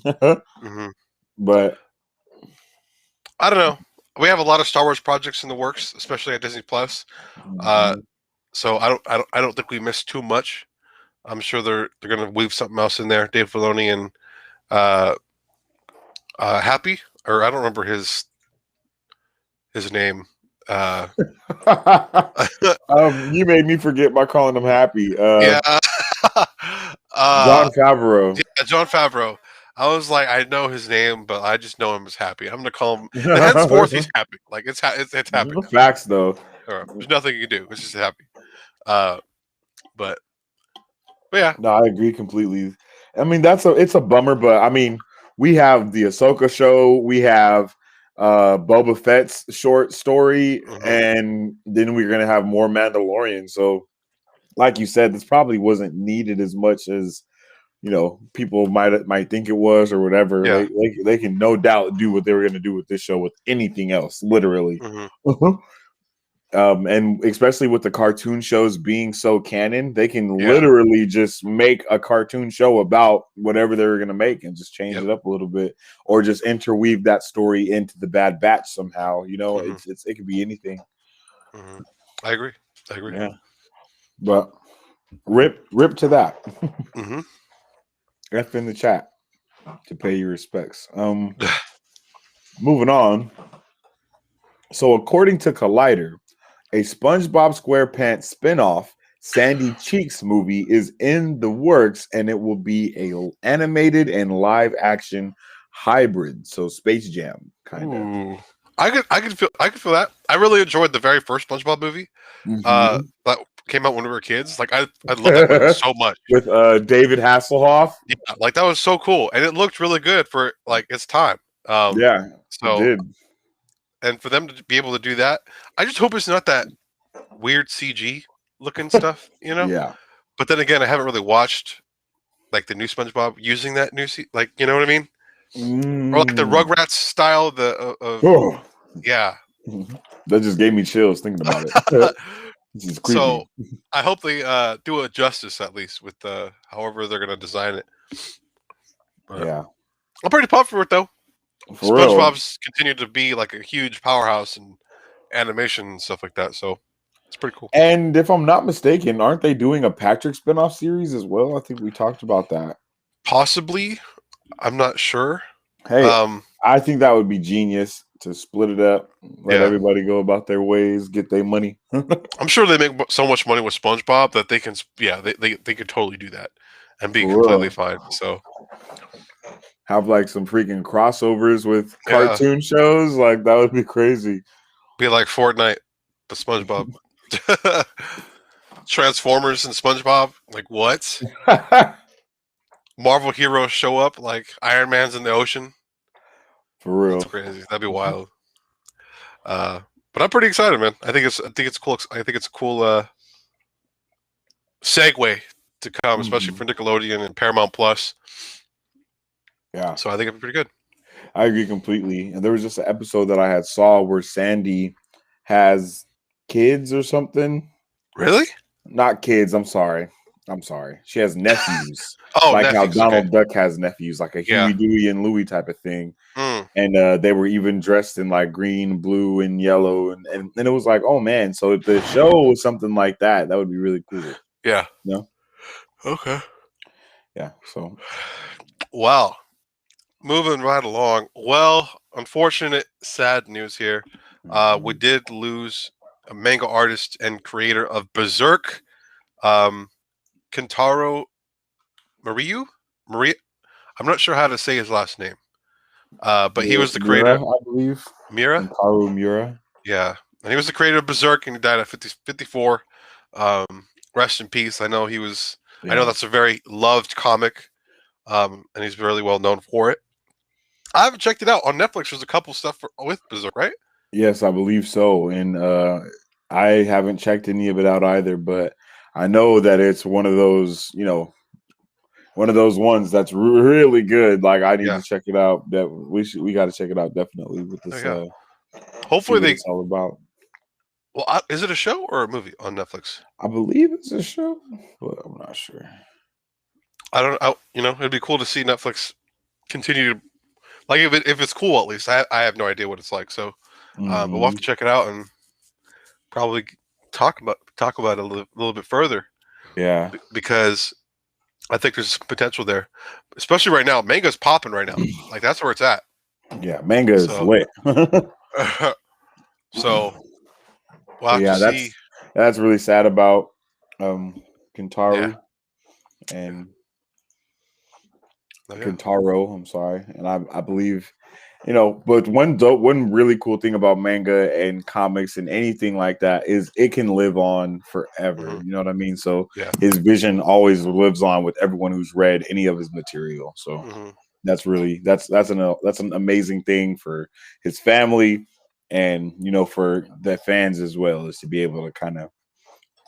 But I don't know. We have a lot of Star Wars projects in the works, especially at Disney Plus. So I don't think we missed too much. I'm sure they're going to weave something else in there. Dave Filoni and Happy, or I don't remember his name. You made me forget by calling him Happy. John Favreau. Yeah, John Favreau. I was like, I know his name, but I just know him as Happy. I'm gonna call him. Henceforth, he's Happy. Like it's Happy. Facts though. There's nothing you can do. It's just Happy. But yeah. No, I agree completely. I mean, it's a bummer, but I mean, we have the Ahsoka show, we have Boba Fett's short story, and then we're gonna have more Mandalorian. So, like you said, this probably wasn't needed as much as, you know, people might think it was or whatever. Yeah. They can no doubt do what they were going to do with this show with anything else, literally. And especially with the cartoon shows being so canon, they can literally just make a cartoon show about whatever they were going to make and just change it up a little bit, or just interweave that story into the Bad Batch somehow. You know, it could be anything. I agree. Yeah, but rip to that. F in the chat to pay your respects. Moving on. So, according to Collider, a SpongeBob SquarePants spinoff, Sandy Cheeks movie, is in the works, and it will be a animated and live action hybrid. So, Space Jam kind of. I could feel that. I really enjoyed the very first SpongeBob movie. That came out when we were kids. Like I love that movie so much. With David Hasselhoff. Yeah, like that was so cool, and it looked really good for like its time. So it did. And for them to be able to do that, I just hope it's not that weird CG looking stuff, you know? Yeah. But then again, I haven't really watched like the new SpongeBob using that new like, you know what I mean? Or like the Rugrats style. Yeah. That just gave me chills thinking about it. This is creepy. So I hope they do it justice, at least with however they're gonna design it. But yeah, I'm pretty pumped for it though. SpongeBob's continued to be like a huge powerhouse in animation and stuff like that, so it's pretty cool. And if I'm not mistaken, aren't they doing a Patrick spinoff series as well? I think we talked about that. Possibly, I'm not sure. Hey, I think that would be genius to split it up, let everybody go about their ways, get their money. I'm sure they make so much money with SpongeBob that they can, they could totally do that and be completely fine. So have like some freaking crossovers with cartoon shows, like that would be crazy. Be like Fortnite, but SpongeBob. Transformers and SpongeBob, like what? Marvel heroes show up, like Iron Man's in the ocean. For real. That's crazy. That'd be wild. But I'm pretty excited, man. I think it's cool. I think it's a cool segue to come, especially for Nickelodeon and Paramount Plus. Yeah. So I think it'd be pretty good. I agree completely. And there was just an episode that I had saw where Sandy has kids or something. Really? Not kids. I'm sorry. She has nephews. Oh, like nephews, how Donald Duck has nephews, like a Huey, Dewey, and Louie type of thing. And they were even dressed in like green, blue, and yellow. And it was like, oh man. So if the show was something like that, that would be really cool. Yeah. No? Okay. Yeah. So wow. Moving right along. Well, unfortunate, sad news here. We did lose a manga artist and creator of Berserk, Kentaro Maria. I'm not sure how to say his last name. But he was the creator, I believe. Mira? Kentaro Mura. Yeah. And he was the creator of Berserk, and he died at 54. Rest in peace. I know he was. Yeah. I know that's a very loved comic, and he's really well known for it. I haven't checked it out on Netflix. There's a couple stuff with Berserk, right? Yes, I believe so. And I haven't checked any of it out either, but I know that it's one of those, one of those ones that's really good. Like I need to check it out. That we got to check it out definitely with this. Hopefully it's all about. Well, is it a show or a movie on Netflix? I believe it's a show, but I'm not sure. I don't know. It'd be cool to see Netflix continue to, like, if it's cool, at least. I have no idea what it's like. So, but we'll have to check it out and probably talk about it a little bit further. Yeah, because I think there's potential there, especially right now. Manga's popping right now. Like that's where it's at. Yeah, manga is lit. So, we'll have to see. That's really sad about Kentaro and Kentaro. I'm sorry, and I believe, but one really cool thing about manga and comics and anything like that is it can live on forever. You know what I mean? So his vision always lives on with everyone who's read any of his material. So that's an amazing thing for his family and for the fans as well, is to be able to kind of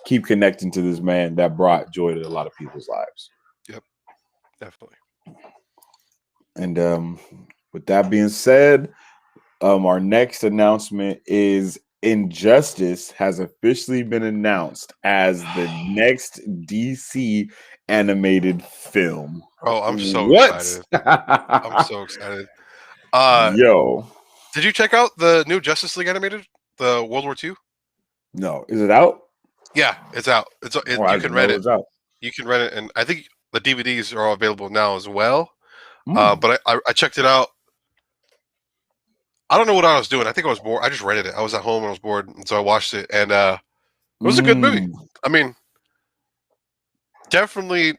keep connecting to this man that brought joy to a lot of people's lives. Yep, definitely. And with that being said, our next announcement is Injustice has officially been announced as the next DC animated film. Oh, I'm so excited. I'm so excited. Yo. Did you check out the new Justice League animated? The World War II? No. Is it out? Yeah, it's out. You can rent it. You can rent it, and I think the DVDs are all available now as well. But I checked it out. I don't know what I was doing. I think I was bored. I just rented it. I was at home and I was bored, and so I watched it, and it was a good movie. I mean, definitely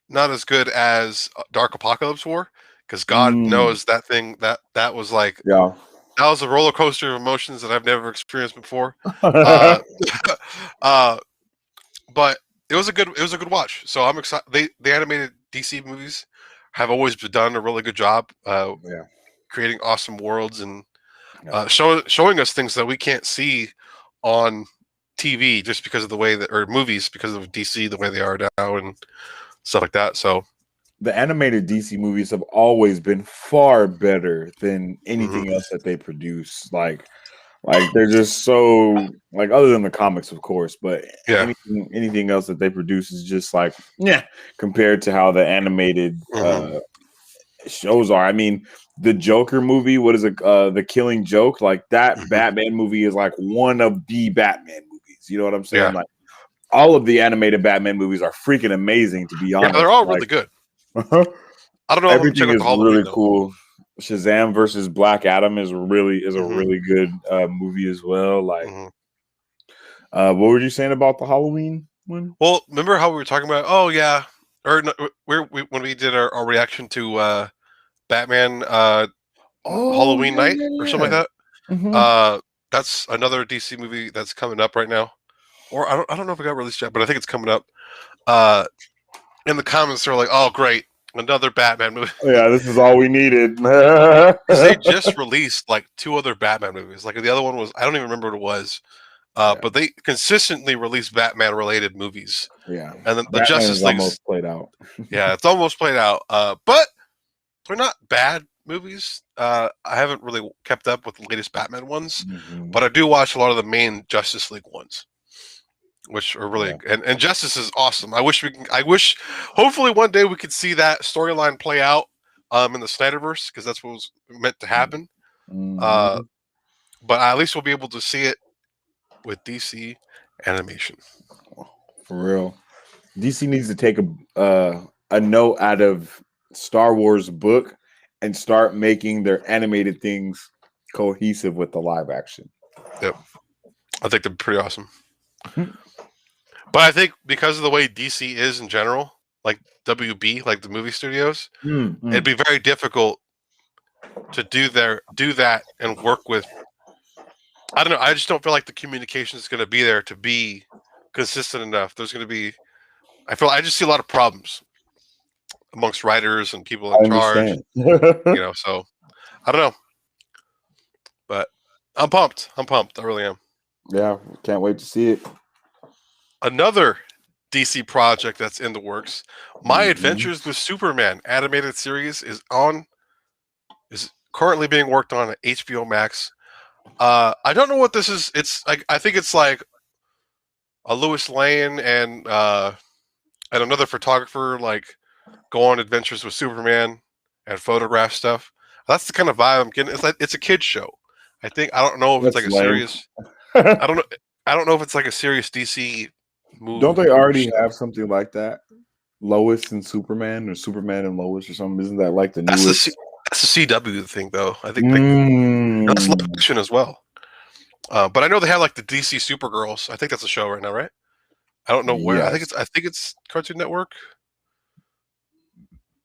not as good as Dark Apocalypse War, because God knows that thing that was like that was a roller coaster of emotions that I've never experienced before. But it was a good watch. So I'm excited. The animated DC movies have always done a really good job creating awesome worlds and showing us things that we can't see on TV just because of the way or movies because of DC the way they are now and stuff like that. So the animated DC movies have always been far better than anything else that they produce. Like they're just so other than the comics, of course, but anything else that they produce is just compared to how the animated shows are. I mean, the Joker movie, what is it? The Killing Joke, like that Batman movie is like one of the Batman movies. You know what I'm saying? Yeah. Like all of the animated Batman movies are freaking amazing, to be honest. Yeah, they're all really good. I don't know. Everything is really cool. Shazam versus Black Adam is a really good movie as well. Like, what were you saying about the Halloween one? Well, remember how we were talking about? Oh yeah, or no, when we did our reaction to Batman Halloween night or something like that. That's another DC movie that's coming up right now, or I don't know if it got released yet, but I think it's coming up. In the comments, they're like, "Oh, great! Another Batman movie. Yeah, this is all we needed. Because they just released like 2 other Batman movies. Like the other one was, I don't even remember what it was. But they consistently release Batman-related movies. Yeah, and then the Batman Justice is League almost played out. Yeah, it's almost played out. But they're not bad movies. I haven't really kept up with the latest Batman ones, but I do watch a lot of the main Justice League ones, which are really and Justice is awesome. I wish hopefully one day we could see that storyline play out in the Snyderverse, because that's what was meant to happen. But at least we'll be able to see it with DC animation. For real, DC needs to take a note out of Star Wars book and start making their animated things cohesive with the live action. Yep, I think that'd be pretty awesome. But I think because of the way DC is in general, like WB, like the movie studios, it'd be very difficult to do that and work with. I don't know. I just don't feel like the communication is going to be there to be consistent enough. There's going to be. I just see a lot of problems amongst writers and people in charge. So I don't know. But I'm pumped. I really am. Yeah, can't wait to see it. Another DC project that's in the works, My Adventures with Superman animated series is currently being worked on at HBO Max. I don't know what this is. It's like, I think it's like a Lois Lane and another photographer like go on adventures with Superman and photograph stuff. That's the kind of vibe I'm getting. It's a kid's show. I don't know if it's like a serious. I don't know if it's like a serious DC movie. Don't they already have something like that? Lois and Superman, or Superman and Lois, or something? Isn't that like the newest? That's the CW thing, though. I think that's live action as well. But I know they have like the DC Supergirls. I think that's a show right now, right? I don't know where. Yes. I think it's Cartoon Network.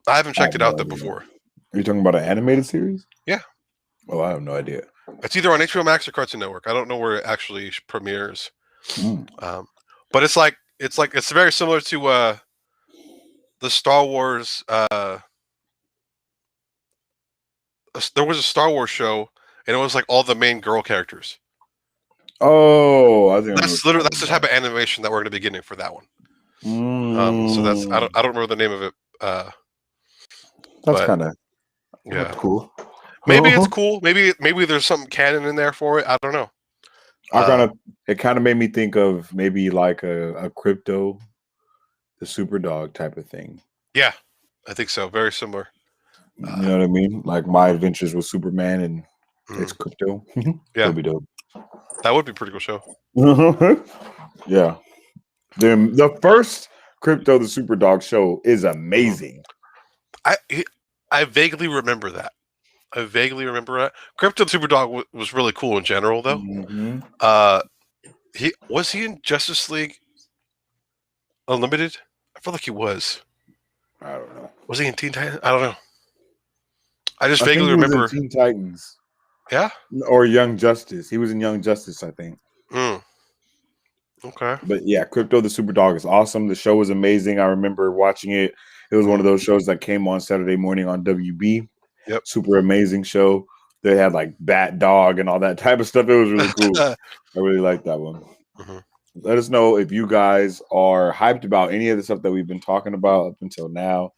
I haven't checked it out before. Are you talking about an animated series? Yeah. Oh, I have no idea. It's either on HBO Max or Cartoon Network. I don't know where it actually premieres. But it's very similar to the Star Wars. There was a Star Wars show, and it was like all the main girl characters. Oh, I think that's the type of animation that we're going to be getting for that one. So that's I don't remember the name of it. That's kind of cool. Maybe it's cool. Maybe there's something canon in there for it. I don't know. It kind of made me think of maybe like a Crypto, the Super Dog type of thing. Yeah, I think so. Very similar. You know what I mean? Like My Adventures with Superman, and it's Crypto. Yeah, that'd be dope. That would be a pretty cool show. Yeah. Then the first Crypto the Super Dog show is amazing. I vaguely remember that. Crypto the Super Dog was really cool in general, though. Was he in Justice League Unlimited? I feel like he was. I don't know. Was he in Teen Titans? I don't know. I just vaguely remember Teen Titans. Yeah, or Young Justice. He was in Young Justice, I think. Okay. But yeah, Crypto the Super Dog is awesome. The show was amazing. I remember watching it. It was one of those shows that came on Saturday morning on WB. Yep. Super amazing show. They had like Bat Dog and all that type of stuff. It was really cool. I really liked that one. Let us know if you guys are hyped about any of the stuff that we've been talking about up until now.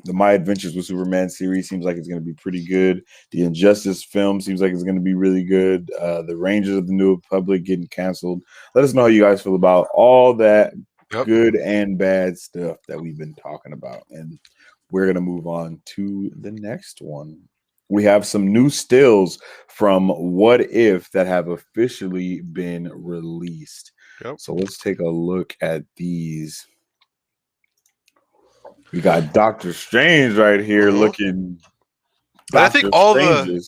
The My Adventures with Superman series seems like it's going to be pretty good. The Injustice film seems like it's going to be really good. The Rangers of the New Republic getting canceled. Let us know how you guys feel about all that good and bad stuff that we've been talking about. And we're going to move on to the next one. We have some new stills from What If that have officially been released. So let's take a look at these. We got Doctor Strange right here looking. I think I'm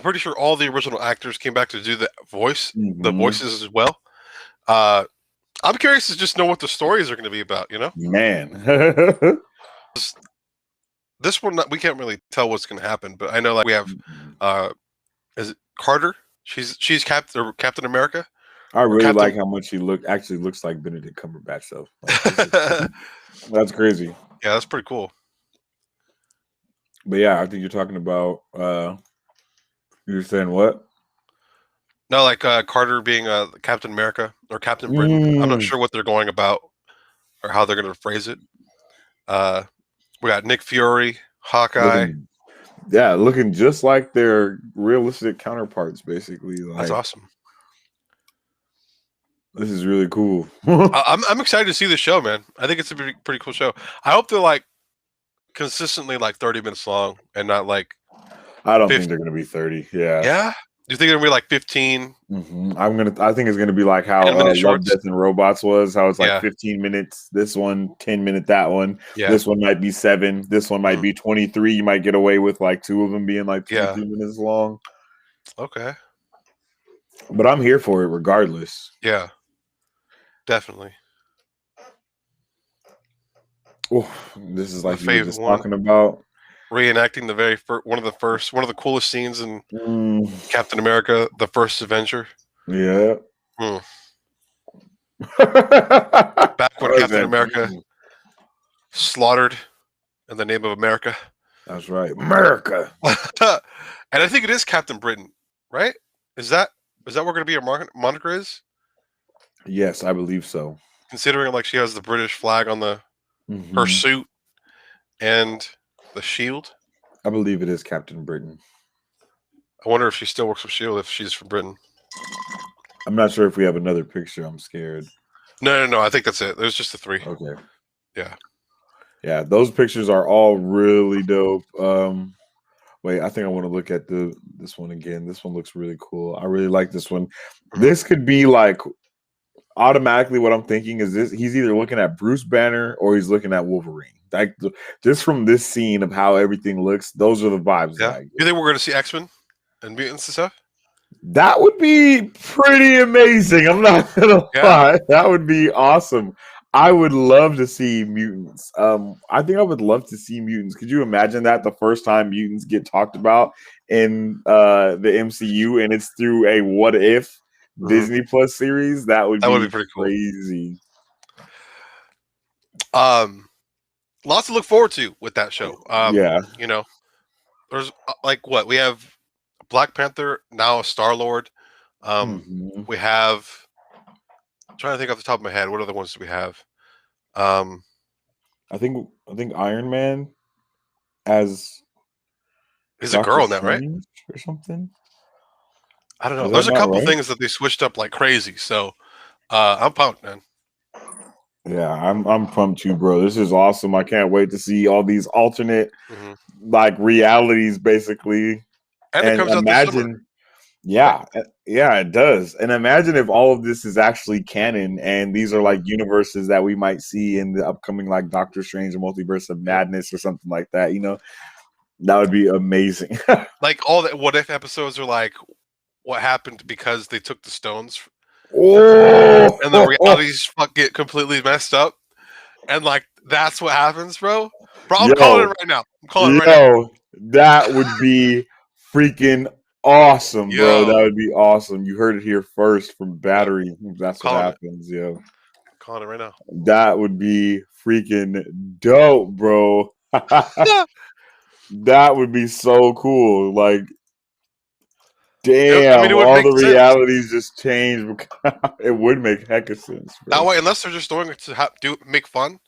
pretty sure all the original actors came back to do the voices as well. I'm curious to just know what the stories are going to be about, you know? Man. This one, we can't really tell what's going to happen, but I know like we have, is it Carter? She's Captain America. I really like how much she looks like Benedict Cumberbatch, though. That's crazy. Yeah, that's pretty cool. But yeah, I think you're talking about. You're saying what? No, like Carter being Captain America or Captain Britain. I'm not sure what they're going about or how they're going to phrase it. We got Nick Fury, Hawkeye. Looking just like their realistic counterparts, basically. Like, that's awesome. This is really cool. I'm excited to see the show, man. I think it's a pretty cool show. I hope they're like consistently like 30 minutes long and not like. I don't think they're going to be 30. Yeah. Yeah. Do you think they're gonna be like 15? Mm-hmm. I think it's gonna be like how Love, Death, and Robots was. How it's like 15 minutes. This one, 10 minute. That one. Yeah. This one might be 7. This one might be 23. You might get away with like 2 of them being like 23 minutes long. Okay. But I'm here for it regardless. Yeah. Definitely. Oh, this is like you were just talking about. Reenacting the very one of the coolest scenes in Captain America, the First Avenger. Yeah. Back when Captain America slaughtered in the name of America. That's right, America. And I think it is Captain Britain, right? Is that what going to be her moniker is? Yes, I believe so. Considering like she has the British flag on her suit and the shield. I believe it is Captain Britain. I wonder if she still works with S.H.I.E.L.D. if she's from Britain. I'm not sure if we have another picture. I'm scared. No. I think that's it. There's just the 3. Okay. Yeah. Those pictures are all really dope. Wait, I think I want to look at this one again. This one looks really cool. I really like this one. This could be like automatically what I'm thinking is this. He's either looking at Bruce Banner or he's looking at Wolverine. Like just from this scene of how everything looks, those are the vibes. Yeah. You think we're going to see X-Men and mutants and stuff? That would be pretty amazing. I'm not gonna lie. That would be awesome. I would love to see mutants. I think I would love to see mutants. Could you imagine that the first time mutants get talked about in the MCU and it's through a What If Disney Plus series? That would be pretty crazy. Cool. Lots to look forward to with that show. You know, there's like what we have Black Panther, now Star-Lord. We have. I'm trying to think off the top of my head. What other ones do we have? I think Iron Man as is a girl now, right? Or something. I don't know. There's a couple things that they switched up like crazy. So I'm pumped, man. Yeah, I'm pumped too, bro. This is awesome. I can't wait to see all these alternate like realities, basically. And it comes out this summer. Yeah, it does. And imagine if all of this is actually canon and these are like universes that we might see in the upcoming like Doctor Strange or Multiverse of Madness or something like that, you know? That would be amazing. Like all the What If episodes are like what happened because they took the stones. Oh, and the realities get completely messed up. And like that's what happens, bro. Bro, I'm calling it right now. That would be freaking awesome, bro. That would be awesome. You heard it here first from Battery. That's what happens, yo. Calling it right now. That would be freaking dope, bro. That would be so cool. Like, damn, all the realities just change. It would make heck of sense, bro. That way, unless they're just doing it to make fun.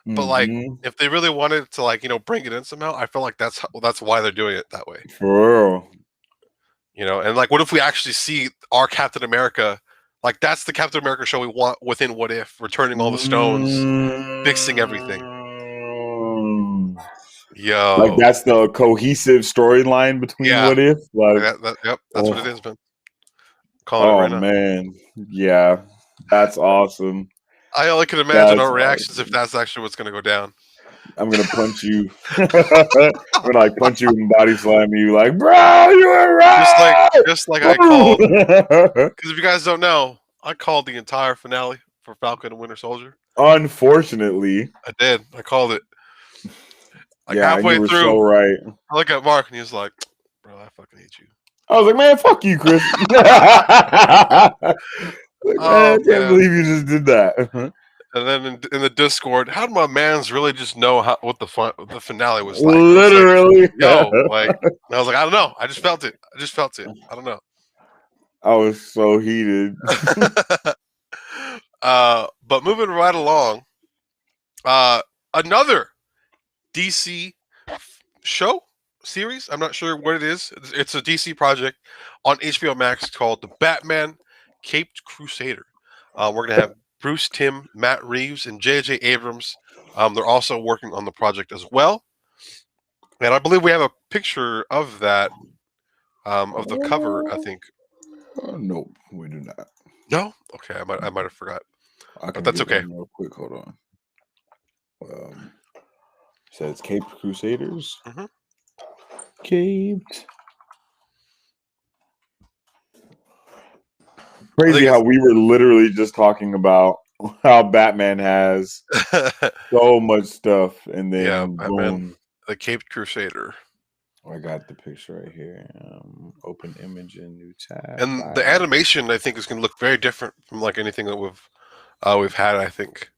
But like, if they really wanted to, like, you know, bring it in somehow, I feel like that's why they're doing it that way. For real. You know, and like, what if we actually see our Captain America? Like, that's the Captain America show we want within What If, returning all the stones, fixing everything. Yo, like that's the cohesive storyline between What If. Like, that's what it is, man. Calling it right now. Man, yeah, that's awesome. I only can imagine our reactions if that's actually what's going to go down. I'm gonna punch you. I'm gonna like punch you and body slam you, like, bro, you were right. Just like I called. Because if you guys don't know, I called the entire finale for Falcon and Winter Soldier. Unfortunately, I did. I called it. Like halfway through, so right. I look at Mark and he was like, "Bro, I fucking hate you." I was like, "Man, fuck you, Chris." Like, man, I can't believe you just did that. And then in the Discord, how did my man's really just know what the finale was like? Literally, like, yo, like I was like, I don't know. I just felt it. I don't know. I was so heated. But moving right along, another DC show series. I'm not sure what it is. It's a DC project on HBO Max called The Batman Caped Crusader. We're gonna have Bruce Timm, Matt Reeves, and J.J. Abrams. They're also working on the project as well. And I believe we have a picture of that, of the cover, I think. Nope, we do not. No? Okay, I might have forgot. But that's okay. Real quick, hold on. Says Caped Crusaders. Mm-hmm. Caped. Crazy how we were literally just talking about how Batman has so much stuff, and then Batman, the Caped Crusader. I got the picture right here. Open image in new tab. And the animation, I think, is going to look very different from like anything that we've had. I think.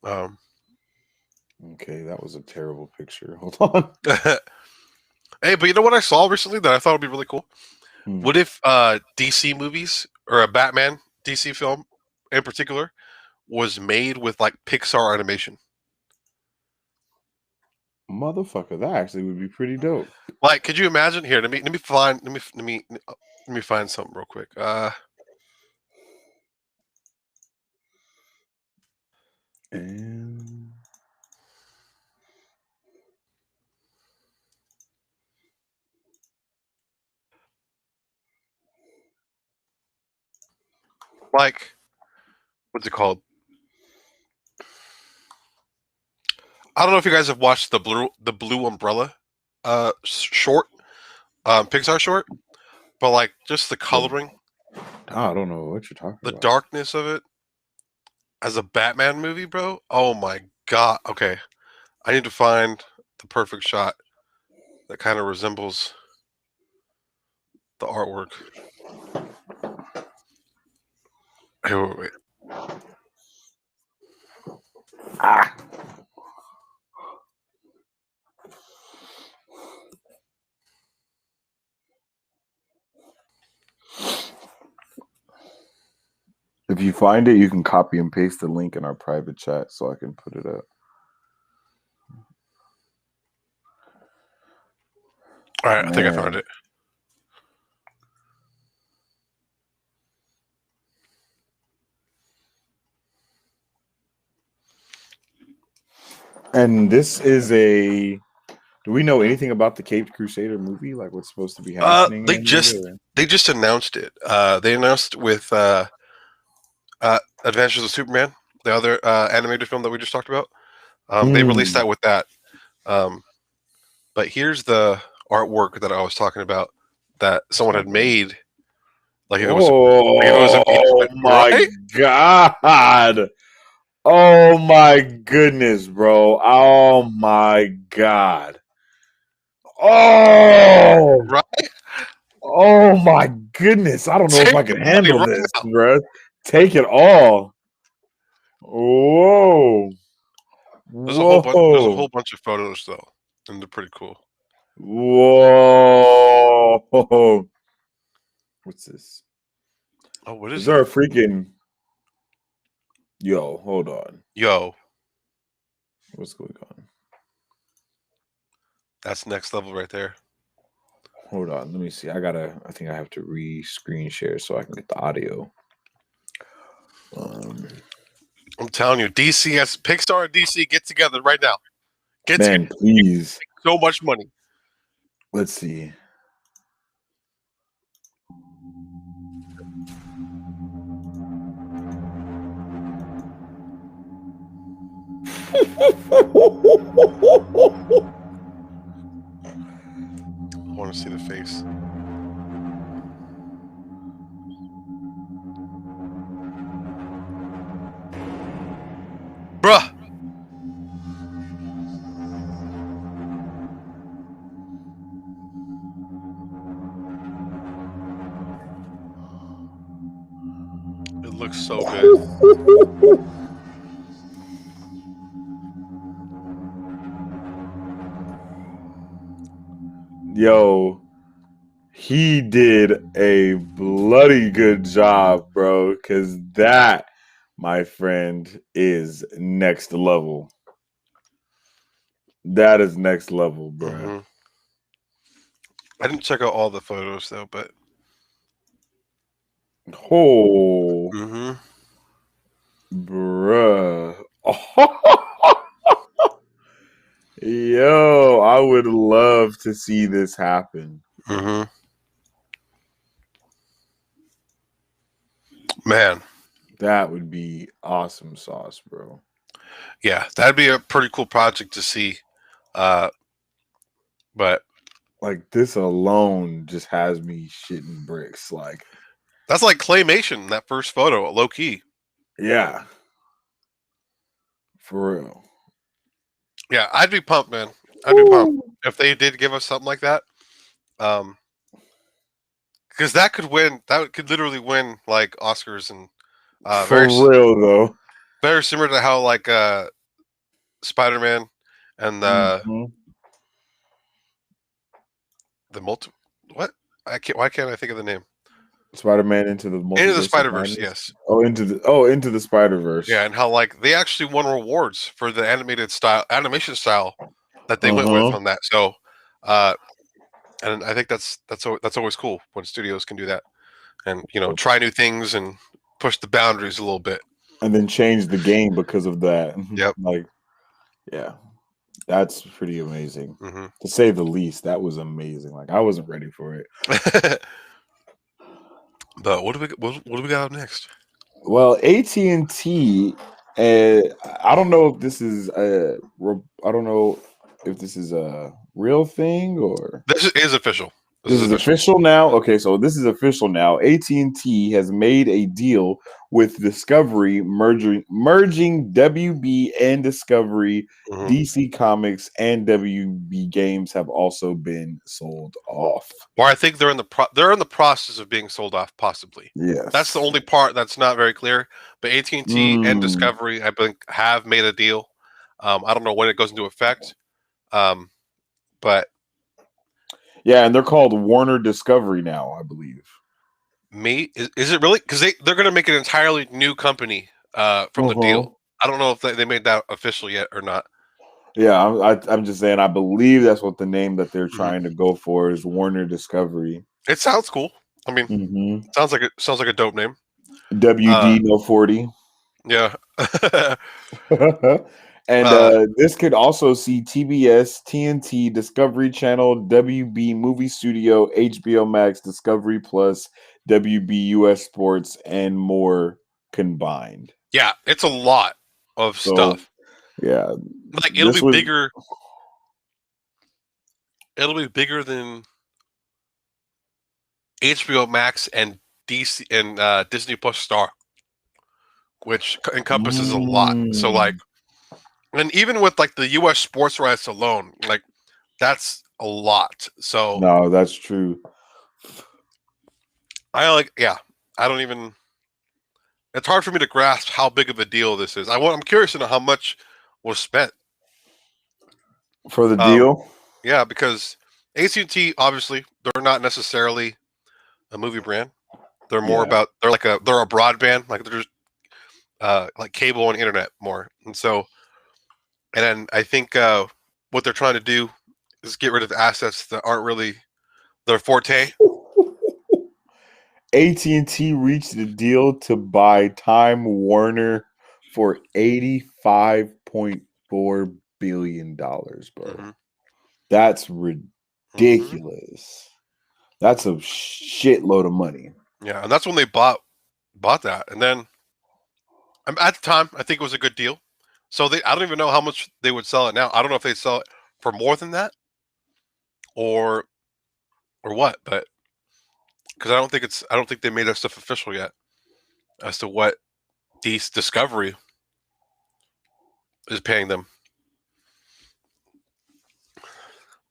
Okay, that was a terrible picture. Hold on. Hey, but you know what I saw recently that I thought would be really cool? What if DC movies or a Batman DC film in particular was made with like Pixar animation? Motherfucker, that actually would be pretty dope. Like, could you imagine? Here, let me find something real quick. And like, what's it called? I don't know if you guys have watched the Blue Umbrella short, Pixar short, but like just the coloring. I don't know what you're talking about. The darkness of it as a Batman movie, bro. Oh my god. Okay, I need to find the perfect shot that kind of resembles the artwork. Hey, wait. If you find it, you can copy and paste the link in our private chat so I can put it up. All right, I think I found it. And this is a. Do we know anything about the Caped Crusader movie? Like what's supposed to be happening? They just announced it. They announced with Adventures of Superman, the other animated film that we just talked about. They released that with that. But here's the artwork that I was talking about that someone had made. Like it was. Oh my god! Oh my goodness, bro! Oh my god! Oh right! Oh my goodness! I don't know if I can handle this, bro. Take it all. Whoa! There's a whole bunch of photos though, and they're pretty cool. Whoa! What's this? Oh, what is there a freaking? Yo, hold on. Yo, what's going on? That's next level right there. Hold on, let me see. I think I have to re-screen share so I can get the audio. I'm telling you, Pixar and DC get together right now. Man, please. So much money. Let's see. I want to see the face. Bruh. It looks so good. yo, he did a bloody good job, bro. Because that, my friend, is next level. That is next level, bro. Mm-hmm. I didn't check out all the photos though, but bruh. Yo, I would love to see this happen. Man, that would be awesome sauce, bro. Yeah, that'd be a pretty cool project to see. But like this alone just has me shitting bricks. Like that's like claymation, that first photo, low key. Yeah. For real. Yeah, I'd be pumped, man. I'd be pumped if they did give us something like that. Because that could win. That could literally win like Oscars and for real though. Very similar to how like Spider-Man and the what? Why can't I think of the name? Spider-Man into the Spider-Verse, yes. Into the Spider-Verse. Yeah, and how like they actually won rewards for the animation style that they went with on that. So, and I think that's always cool when studios can do that, and try new things and push the boundaries a little bit, and then change the game because of that. Yep. Like, yeah, that's pretty amazing to say the least. That was amazing. Like I wasn't ready for it. But what do we got up next? Well, AT&T. I don't know if this is a real thing or this is official. This is official now. Okay, so this is official now. AT&T has made a deal with Discovery, merging WB and Discovery. DC Comics and WB Games have also been sold off. Or I think they're in the process of being sold off, possibly. Yes, that's the only part that's not very clear. But AT&T and Discovery, I think, have made a deal. I don't know when it goes into effect, but. Yeah, and they're called Warner Discovery now, I believe. Is it really? Because they're going to make an entirely new company from the deal. I don't know if they made that official yet or not. Yeah, I'm just saying. I believe that's what the name that they're trying to go for is Warner Discovery. It sounds cool. I mean, sounds like a dope name. WD No 40. Yeah. And this could also see TBS, TNT, Discovery Channel, WB Movie Studio, HBO Max, Discovery Plus, WB US Sports, and more combined. Yeah, it's a lot of stuff. Yeah, like it'll be bigger. It'll be bigger than HBO Max and DC and Disney Plus Star, which encompasses a lot. So like. And even with like the U.S. sports rights alone, like that's a lot. So no, that's true. I don't even. It's hard for me to grasp how big of a deal this is. I'm curious to know how much was spent for the deal. Yeah, because AT&T obviously they're not necessarily a movie brand. They're more about they're a broadband, like they're just like cable and internet more, and so. And then I think what they're trying to do is get rid of assets that aren't really their forte. AT&T reached a deal to buy Time Warner for $85.4 billion, bro. That's ridiculous. That's a shitload of money. Yeah, and that's when they bought that. And then at the time, I think it was a good deal. So I don't even know how much they would sell it now. I don't know if they sell it for more than that, or what. But because I don't think they made that stuff official yet as to what Discovery is paying them.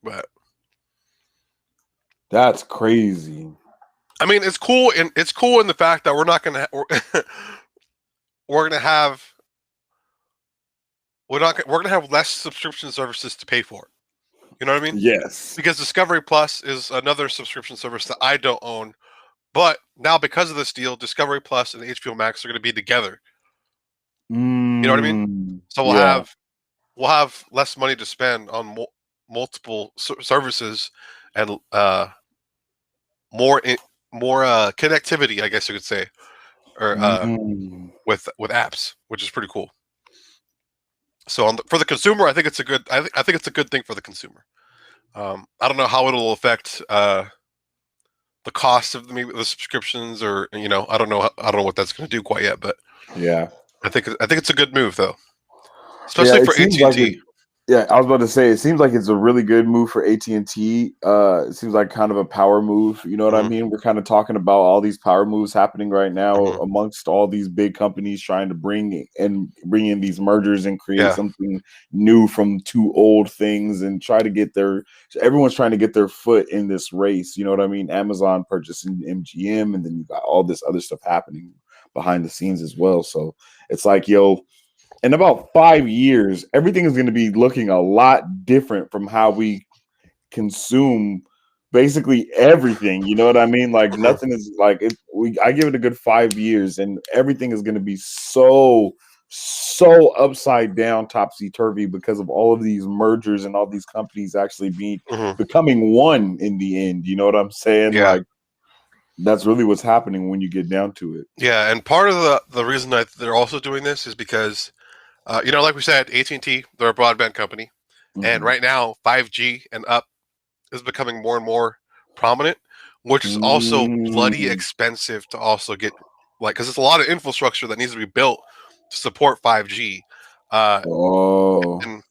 But that's crazy. I mean, it's cool, and it's cool in the fact that we're gonna have less subscription services to pay for. You know what I mean? Yes. Because Discovery Plus is another subscription service that I don't own. But now, because of this deal, Discovery Plus and HBO Max are going to be together. You know what I mean? So we'll have less money to spend on multiple services and more connectivity, I guess you could say, or with apps, which is pretty cool. So for the consumer, I think it's a good. I think it's a good thing for the consumer. I don't know how it'll affect the cost of maybe the subscriptions, or I don't know what that's going to do quite yet. But yeah, I think it's a good move though, especially for AT&T. Yeah, I was about to say, it seems like it's a really good move for AT&T. It seems like kind of a power move. You know what I mean? We're kind of talking about all these power moves happening right now amongst all these big companies trying to bring in these mergers and create something new from two old things and try to get everyone's trying to get their foot in this race. You know what I mean? Amazon purchasing MGM, and then you got all this other stuff happening behind the scenes as well. So it's like, in about 5 years, everything is going to be looking a lot different from how we consume basically everything. You know what I mean? Like nothing is like I give it a good 5 years, and everything is going to be so upside down, topsy turvy, because of all of these mergers and all these companies actually becoming one in the end. You know what I'm saying? Yeah. Like that's really what's happening when you get down to it. Yeah, and part of the reason that they're also doing this is because like we said, AT&T, they're a broadband company, and right now 5G and up is becoming more and more prominent, which is also bloody expensive to also get, because it's a lot of infrastructure that needs to be built to support 5G. And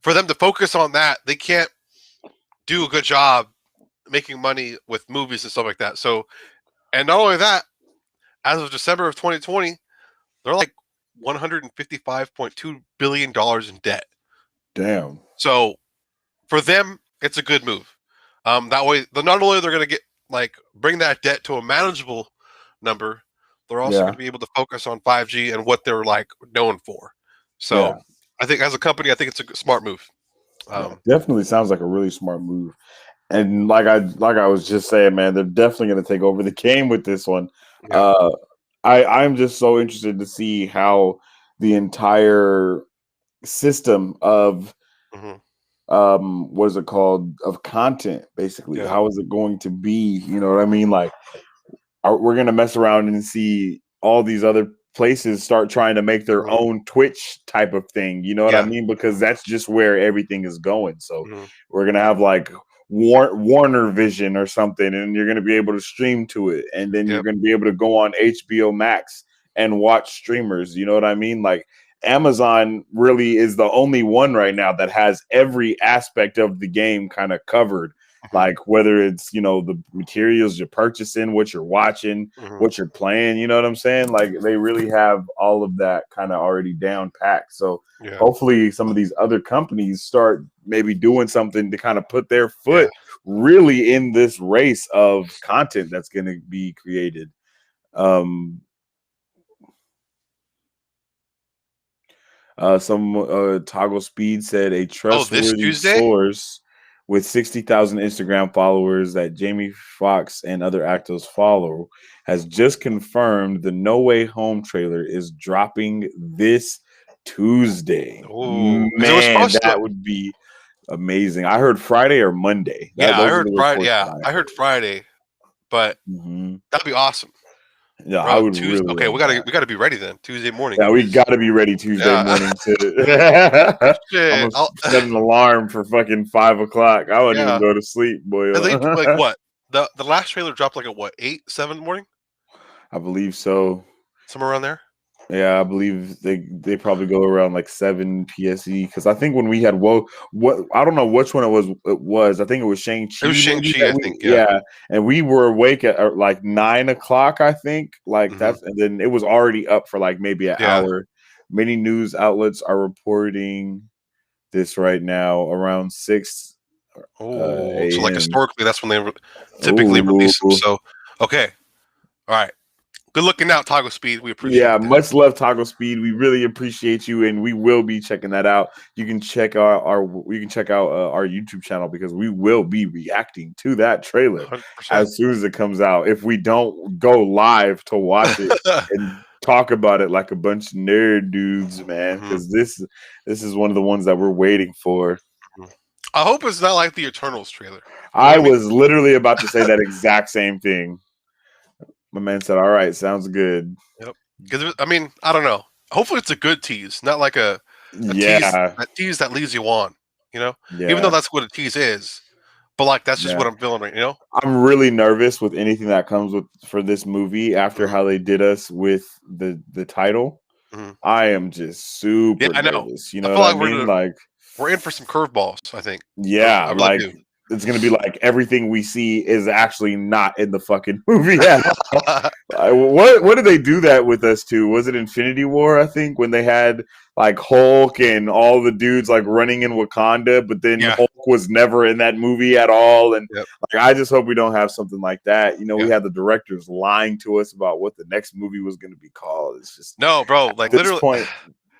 for them to focus on that, they can't do a good job making money with movies and stuff like that. So, and not only that, as of December of 2020, they're like $155.2 billion in debt. Damn. So for them, it's a good move. That way, not only they're going to get bring that debt to a manageable number, they're also going to be able to focus on 5G and what they're known for. So I think as a company, I think it's a smart move. Definitely sounds like a really smart move. And like I was just saying, man, they're definitely going to take over the game with this one. Yeah. I'm just so interested to see how the entire system of what is it called, of content, basically. Yeah. How is it going to be? You know what I mean? Like, we're going to mess around and see all these other places start trying to make their own Twitch type of thing. You know what I mean? Because that's just where everything is going. So we're going to have Warner Vision or something, and you're going to be able to stream to it, and then you're going to be able to go on HBO Max and watch streamers. You know what I mean? Like, Amazon really is the only one right now that has every aspect of the game kind of covered. Like, whether it's the materials you're purchasing, what you're watching, what you're playing, you know what I'm saying? Like, they really have all of that kind of already down packed. So hopefully some of these other companies start maybe doing something to kind of put their foot really in this race of content that's going to be created. Some Toggle Speed said a trustworthy source with 60,000 Instagram followers that Jamie Foxx and other actors follow has just confirmed the No Way Home trailer is dropping this Tuesday. Ooh, man, that would be amazing. I heard Friday or Monday. I heard Friday. Yeah, I heard Friday, but that'd be awesome. Yeah, I would Tuesday. Really. Okay, we gotta be ready then. Tuesday morning. Yeah, we gotta be ready Tuesday morning. I'm gonna set an alarm for fucking 5 o'clock. I wouldn't even go to sleep, boy. What? The last trailer dropped at 8, 7 in the morning? I believe so. Somewhere around there. Yeah, I believe they probably go around 7 PSE, because I think when we had what I don't know which one it was. I think it was Shang-Chi. It was Shang-Chi, I think. Yeah, and we were awake at 9 o'clock, I think. That's, and then it was already up for maybe an hour. Many news outlets are reporting this right now around 6. Oh, so historically, that's when they typically release them. So, okay, all right. Good looking out, Toggle Speed. We appreciate that. Much love, Toggle Speed. We really appreciate you, and we will be checking that out. You can check out our YouTube channel because we will be reacting to that trailer 100%. As soon as it comes out. If we don't go live to watch it and talk about it like a bunch of nerd dudes, man, because this is one of the ones that we're waiting for. I hope it's not like the Eternals trailer. I was literally about to say that exact same thing. My man said, "All right, sounds good." Yep. Because I mean, I don't know. Hopefully, it's a good tease, not like a tease that leads you on. You know, even though that's what a tease is, but like that's just what I'm feeling right. You know, I'm really nervous with anything that comes for this movie after how they did us with the title. I am just super nervous. You know what I mean? Like we're in for some curveballs. I think. Yeah, I really do. It's gonna be like everything we see is actually not in the fucking movie at all. What did they do that with us to? Was it Infinity War? I think when they had like Hulk and all the dudes like running in Wakanda, but then Hulk was never in that movie at all. And like, I just hope we don't have something like that. You know, we had the directors lying to us about what the next movie was going to be called. It's just no, bro. Like at this point,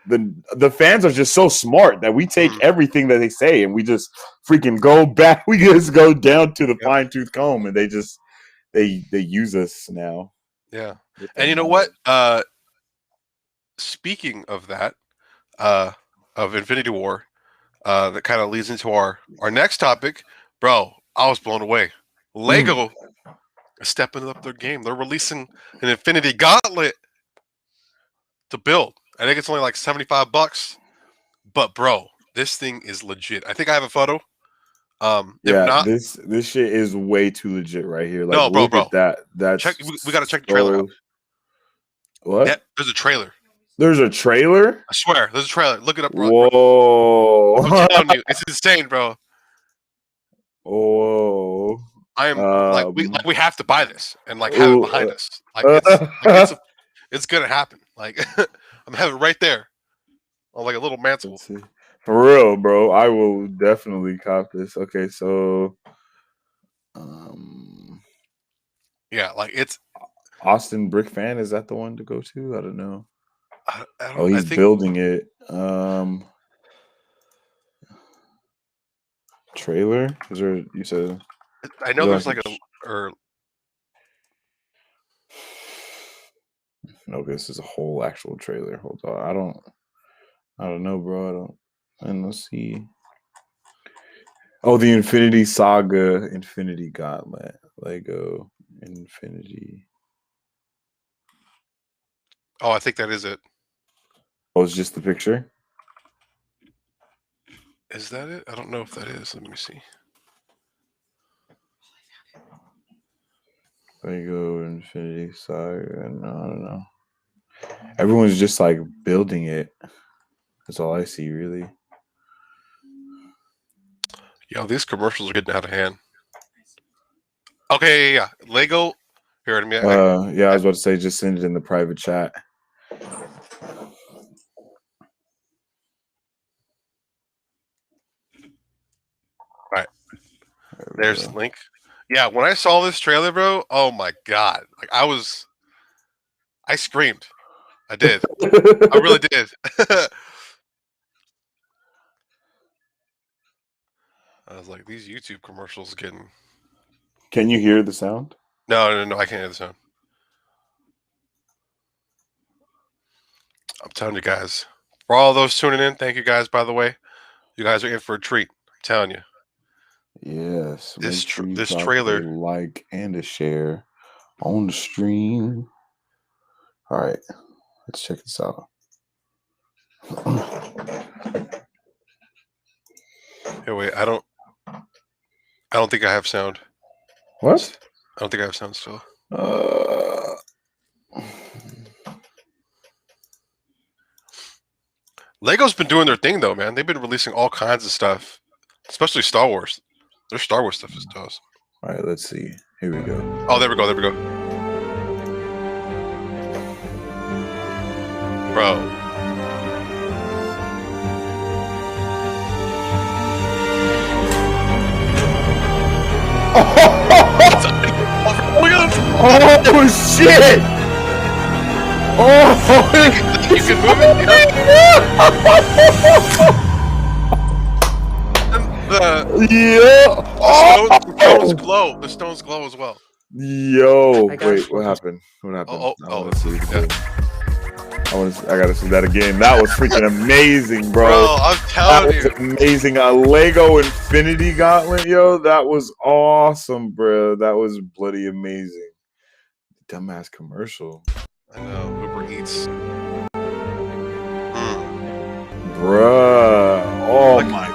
the fans are just so smart that we take everything that they say and we just freaking go back. We just go down to the fine tooth comb, and they use us now. Yeah, and you know what? Speaking of that, of Infinity War, that kind of leads into our next topic, bro. I was blown away. Lego is stepping up their game. They're releasing an Infinity Gauntlet to build. I think it's only like $75, but bro, this thing is legit. I think I have a photo. This shit is way too legit right here. Like, no, bro, look at that. We got to check the trailer out. What? Yeah, there's a trailer. There's a trailer? I swear, there's a trailer. Look it up, bro. Whoa! I'm telling you, it's insane, bro. Oh, I am we have to buy this and like have it behind us. Like it's gonna happen. Like I'm having it right there on like a little mantle. For real, bro. I will definitely cop this. Okay, so yeah, like it's Austin Brick fan. Is that the one to go to? I don't know. He's building it. Trailer? Is there? You said? I know there's like No, this is a whole actual trailer. Hold on. I don't know, bro. And let's see. Oh, the Infinity Saga, Infinity Gauntlet, Lego Infinity. Oh, I think that is it. Oh, it's just the picture? Is that it? I don't know if that is. Let me see. Lego Infinity Saga. No, I don't know. Everyone's just like building it. That's all I see, really. Yo, these commercials are getting out of hand. Okay, yeah. Lego. Here, I was about to say, just send it in the private chat. All right. There's the link. Yeah, when I saw this trailer, bro, oh my god. Like I screamed. I did. I really did. I was like, these YouTube commercials getting. Can you hear the sound? No, I can't hear the sound. I'm telling you guys. For all those tuning in, thank you guys, by the way. You guys are in for a treat. I'm telling you. Yes. This trailer. A like and a share on the stream. All right. Let's check this out. Hey, wait, I don't think I have sound. What? I don't think I have sound still. Lego's been doing their thing though, man. They've been releasing all kinds of stuff, especially Star Wars. Their Star Wars stuff is awesome. All right, let's see. Here we go. Oh, there we go. Bro. Oh shit! You can move it. The stones glow. The stones glow as well. Yo, wait, what happened? What happened? I want to see. I gotta see that again. That was freaking amazing, bro. Bro, I'm telling you, amazing. A Lego Infinity Gauntlet, yo. That was awesome, bro. That was bloody amazing. Dumbass commercial. I know. Uber Eats. Bruh. Oh my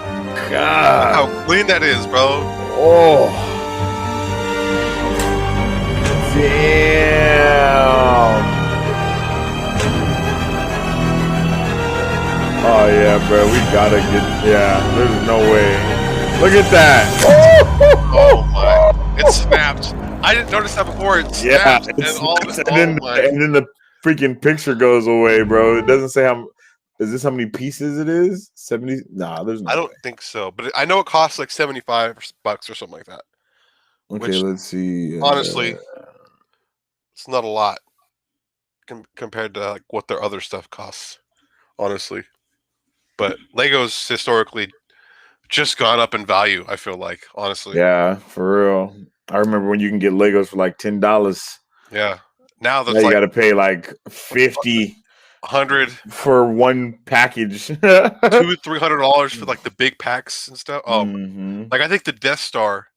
god. How clean that is, bro. Oh. Damn. Oh yeah, bro. We gotta get. Yeah. There's no way. Look at that. Oh my. It snapped. I didn't notice that before. It snapped. And then the freaking picture goes away, bro. It doesn't say how. Is this how many pieces it is? 70? Nah, there's no. I don't think so, but I know it costs like $75 or something like that. Okay, let's see. Honestly, it's not a lot compared to like what their other stuff costs. Honestly, but Lego's historically just gone up in value. I feel like, honestly. Yeah, for real. I remember when you can get Legos for like $10. Yeah. Now you got to pay like 50. 100 for one package. $200-$300 for like the big packs and stuff. Like I think the Death Star,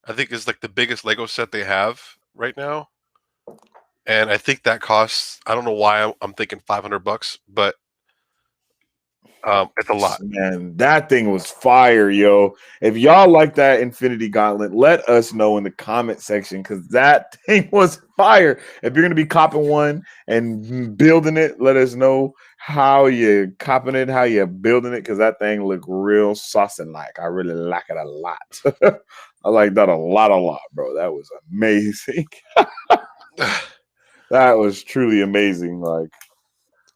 is like the biggest Lego set they have right now, and I think that costs. I don't know why I'm thinking $500, but it's a lot. Man, that thing was fire, yo. If y'all like that Infinity Gauntlet, let us know in the comment section, because that thing was fire. If you're gonna be copping one and building it, let us know how you copping it, how you building it, because that thing looked real saucing like. I really like it a lot. I like that a lot, bro. That was amazing. That was truly amazing. Like,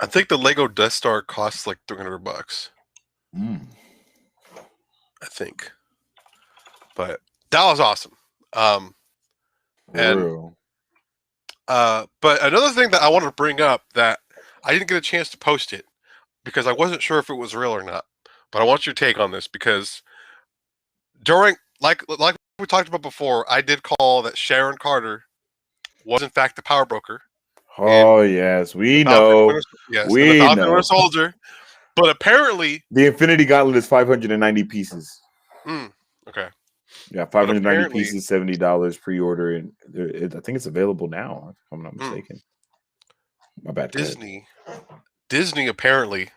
I think the Lego Death Star costs like $300. I think, but that was awesome. But another thing that I wanted to bring up that I didn't get a chance to post it because I wasn't sure if it was real or not. But I want your take on this because during like we talked about before, I did call that Sharon Carter was in fact the power broker. Oh yes, we know. We know. The Falcon Soldier, but apparently the Infinity Gauntlet is 590 pieces. Okay. Yeah, 590 pieces, $70 pre-order, and I think it's available now. If I'm not mistaken. My bad. Disney apparently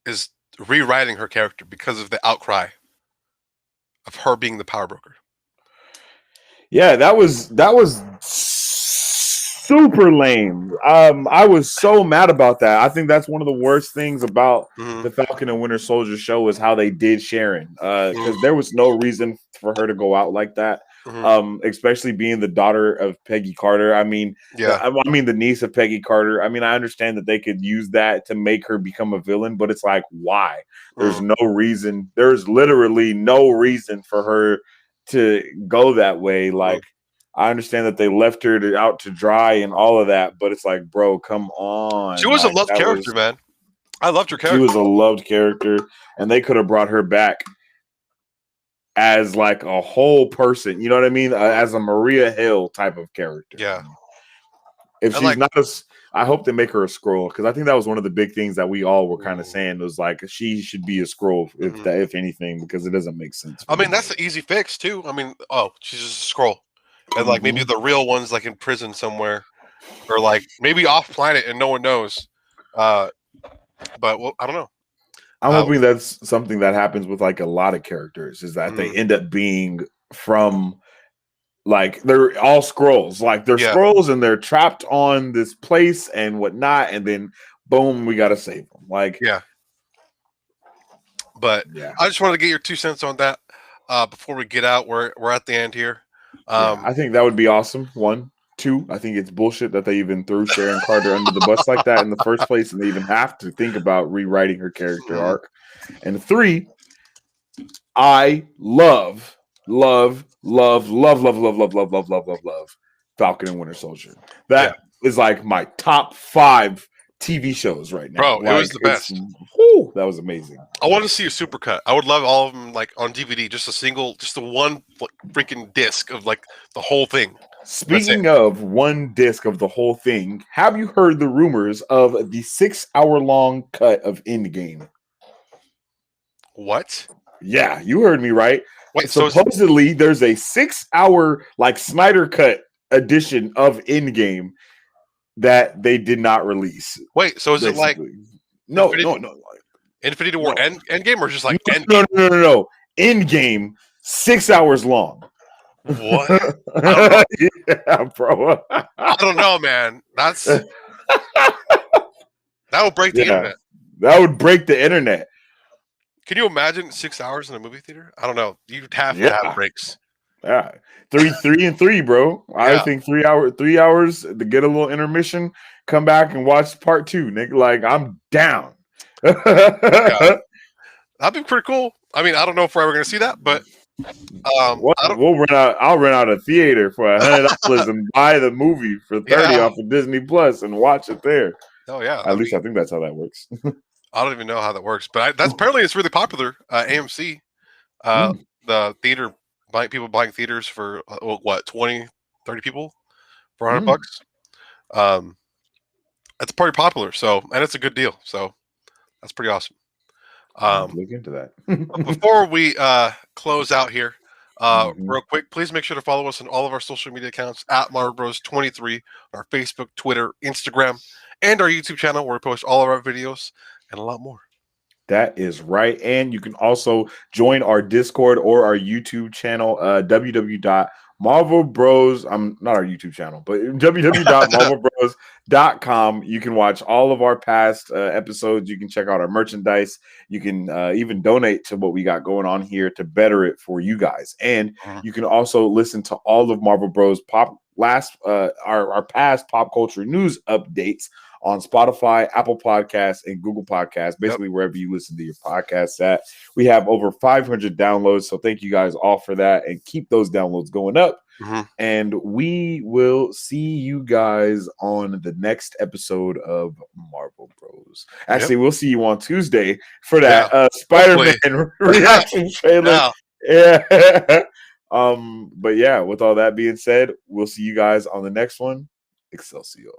is rewriting her character because of the outcry of her being the power broker. Yeah, that was super lame. I was so mad about that. I think that's one of the worst things about the Falcon and Winter Soldier show is how they did Sharon. Because there was no reason for her to go out like that. Especially being the daughter of Peggy Carter. I mean, the niece of Peggy Carter. I mean, I understand that they could use that to make her become a villain, but it's like, why? There's no reason. There's literally no reason for her to go that way. Like, I understand that they left her out to dry and all of that, but it's like, bro, come on. She was a loved character, man. I loved her character. She was a loved character, and they could have brought her back as like a whole person. You know what I mean? As a Maria Hill type of character. Yeah. If she's not I hope they make her a Skrull, because I think that was one of the big things that we all were kind of saying was like she should be a Skrull if anything, because it doesn't make sense. I mean, that's the easy fix too. I mean, she's just a Skrull. And like maybe the real one's like in prison somewhere, or like maybe off planet and no one knows. But well, I don't know. I'm hoping that's something that happens with like a lot of characters, is that they end up being from like they're all Skrulls, like they're Skrulls and they're trapped on this place and whatnot, and then boom, we gotta save them. Like But I just wanted to get your 2 cents on that before we get out. We're at the end here. I think that would be awesome. 1, 2, I think it's bullshit that they even threw Sharon Carter under the bus like that in the first place, and they even have to think about rewriting her character arc. And 3, I love Falcon and Winter Soldier. That is like my top 5 TV shows right now. Bro, like, it was the best. Whew, that was amazing. I want to see a supercut. I would love all of them, like on DVD, just the one freaking disc of like the whole thing. Speaking of one disc of the whole thing, have you heard the rumors of the 6-hour-long cut of Endgame? What? Yeah, you heard me right. Wait, supposedly there's a 6-hour like Snyder cut edition of Endgame that they did not release. Wait, so is it like no, Infinity War Endgame or just like no. Endgame 6 hours long. What? Yeah, bro. I don't know, man. That would break the internet. That would break the internet. Can you imagine 6 hours in a movie theater? I don't know. You'd have to have breaks. Yeah, 3 bro. I think 3 hours to get a little intermission. Come back and watch part 2, nigga. Like, I'm down. That'd be pretty cool. I mean, I don't know if we're ever gonna see that, but we'll run out. I'll rent out a theater for $100 and buy the movie for $30 off of Disney Plus and watch it there. Oh yeah, at least I think that's how that works. I don't even know how that works, but that's apparently it's really popular. AMC, the theater, people buying theaters for what 20, 30 people for $100. It's pretty popular. So, and it's a good deal. So, that's pretty awesome. Look into that. Before we close out here, real quick, please make sure to follow us on all of our social media accounts at Marvel Bros 23, our Facebook, Twitter, Instagram, and our YouTube channel where we post all of our videos and a lot more. That is right. And you can also join our Discord or our YouTube channel, www.marvelbros. I'm not our YouTube channel, but www.marvelbros.com. You can watch all of our past episodes. You can check out our merchandise. You can even donate to what we got going on here to better it for you guys. And you can also listen to all of Marvel Bros our past pop culture news updates on Spotify, Apple Podcasts, and Google Podcasts, basically wherever you listen to your podcasts at. We have over 500 downloads, so thank you guys all for that, and keep those downloads going up. And we will see you guys on the next episode of Marvel Bros. Actually, we'll see you on Tuesday for that Spider-Man reaction trailer. Yeah. But yeah, with all that being said, we'll see you guys on the next one. Excelsior.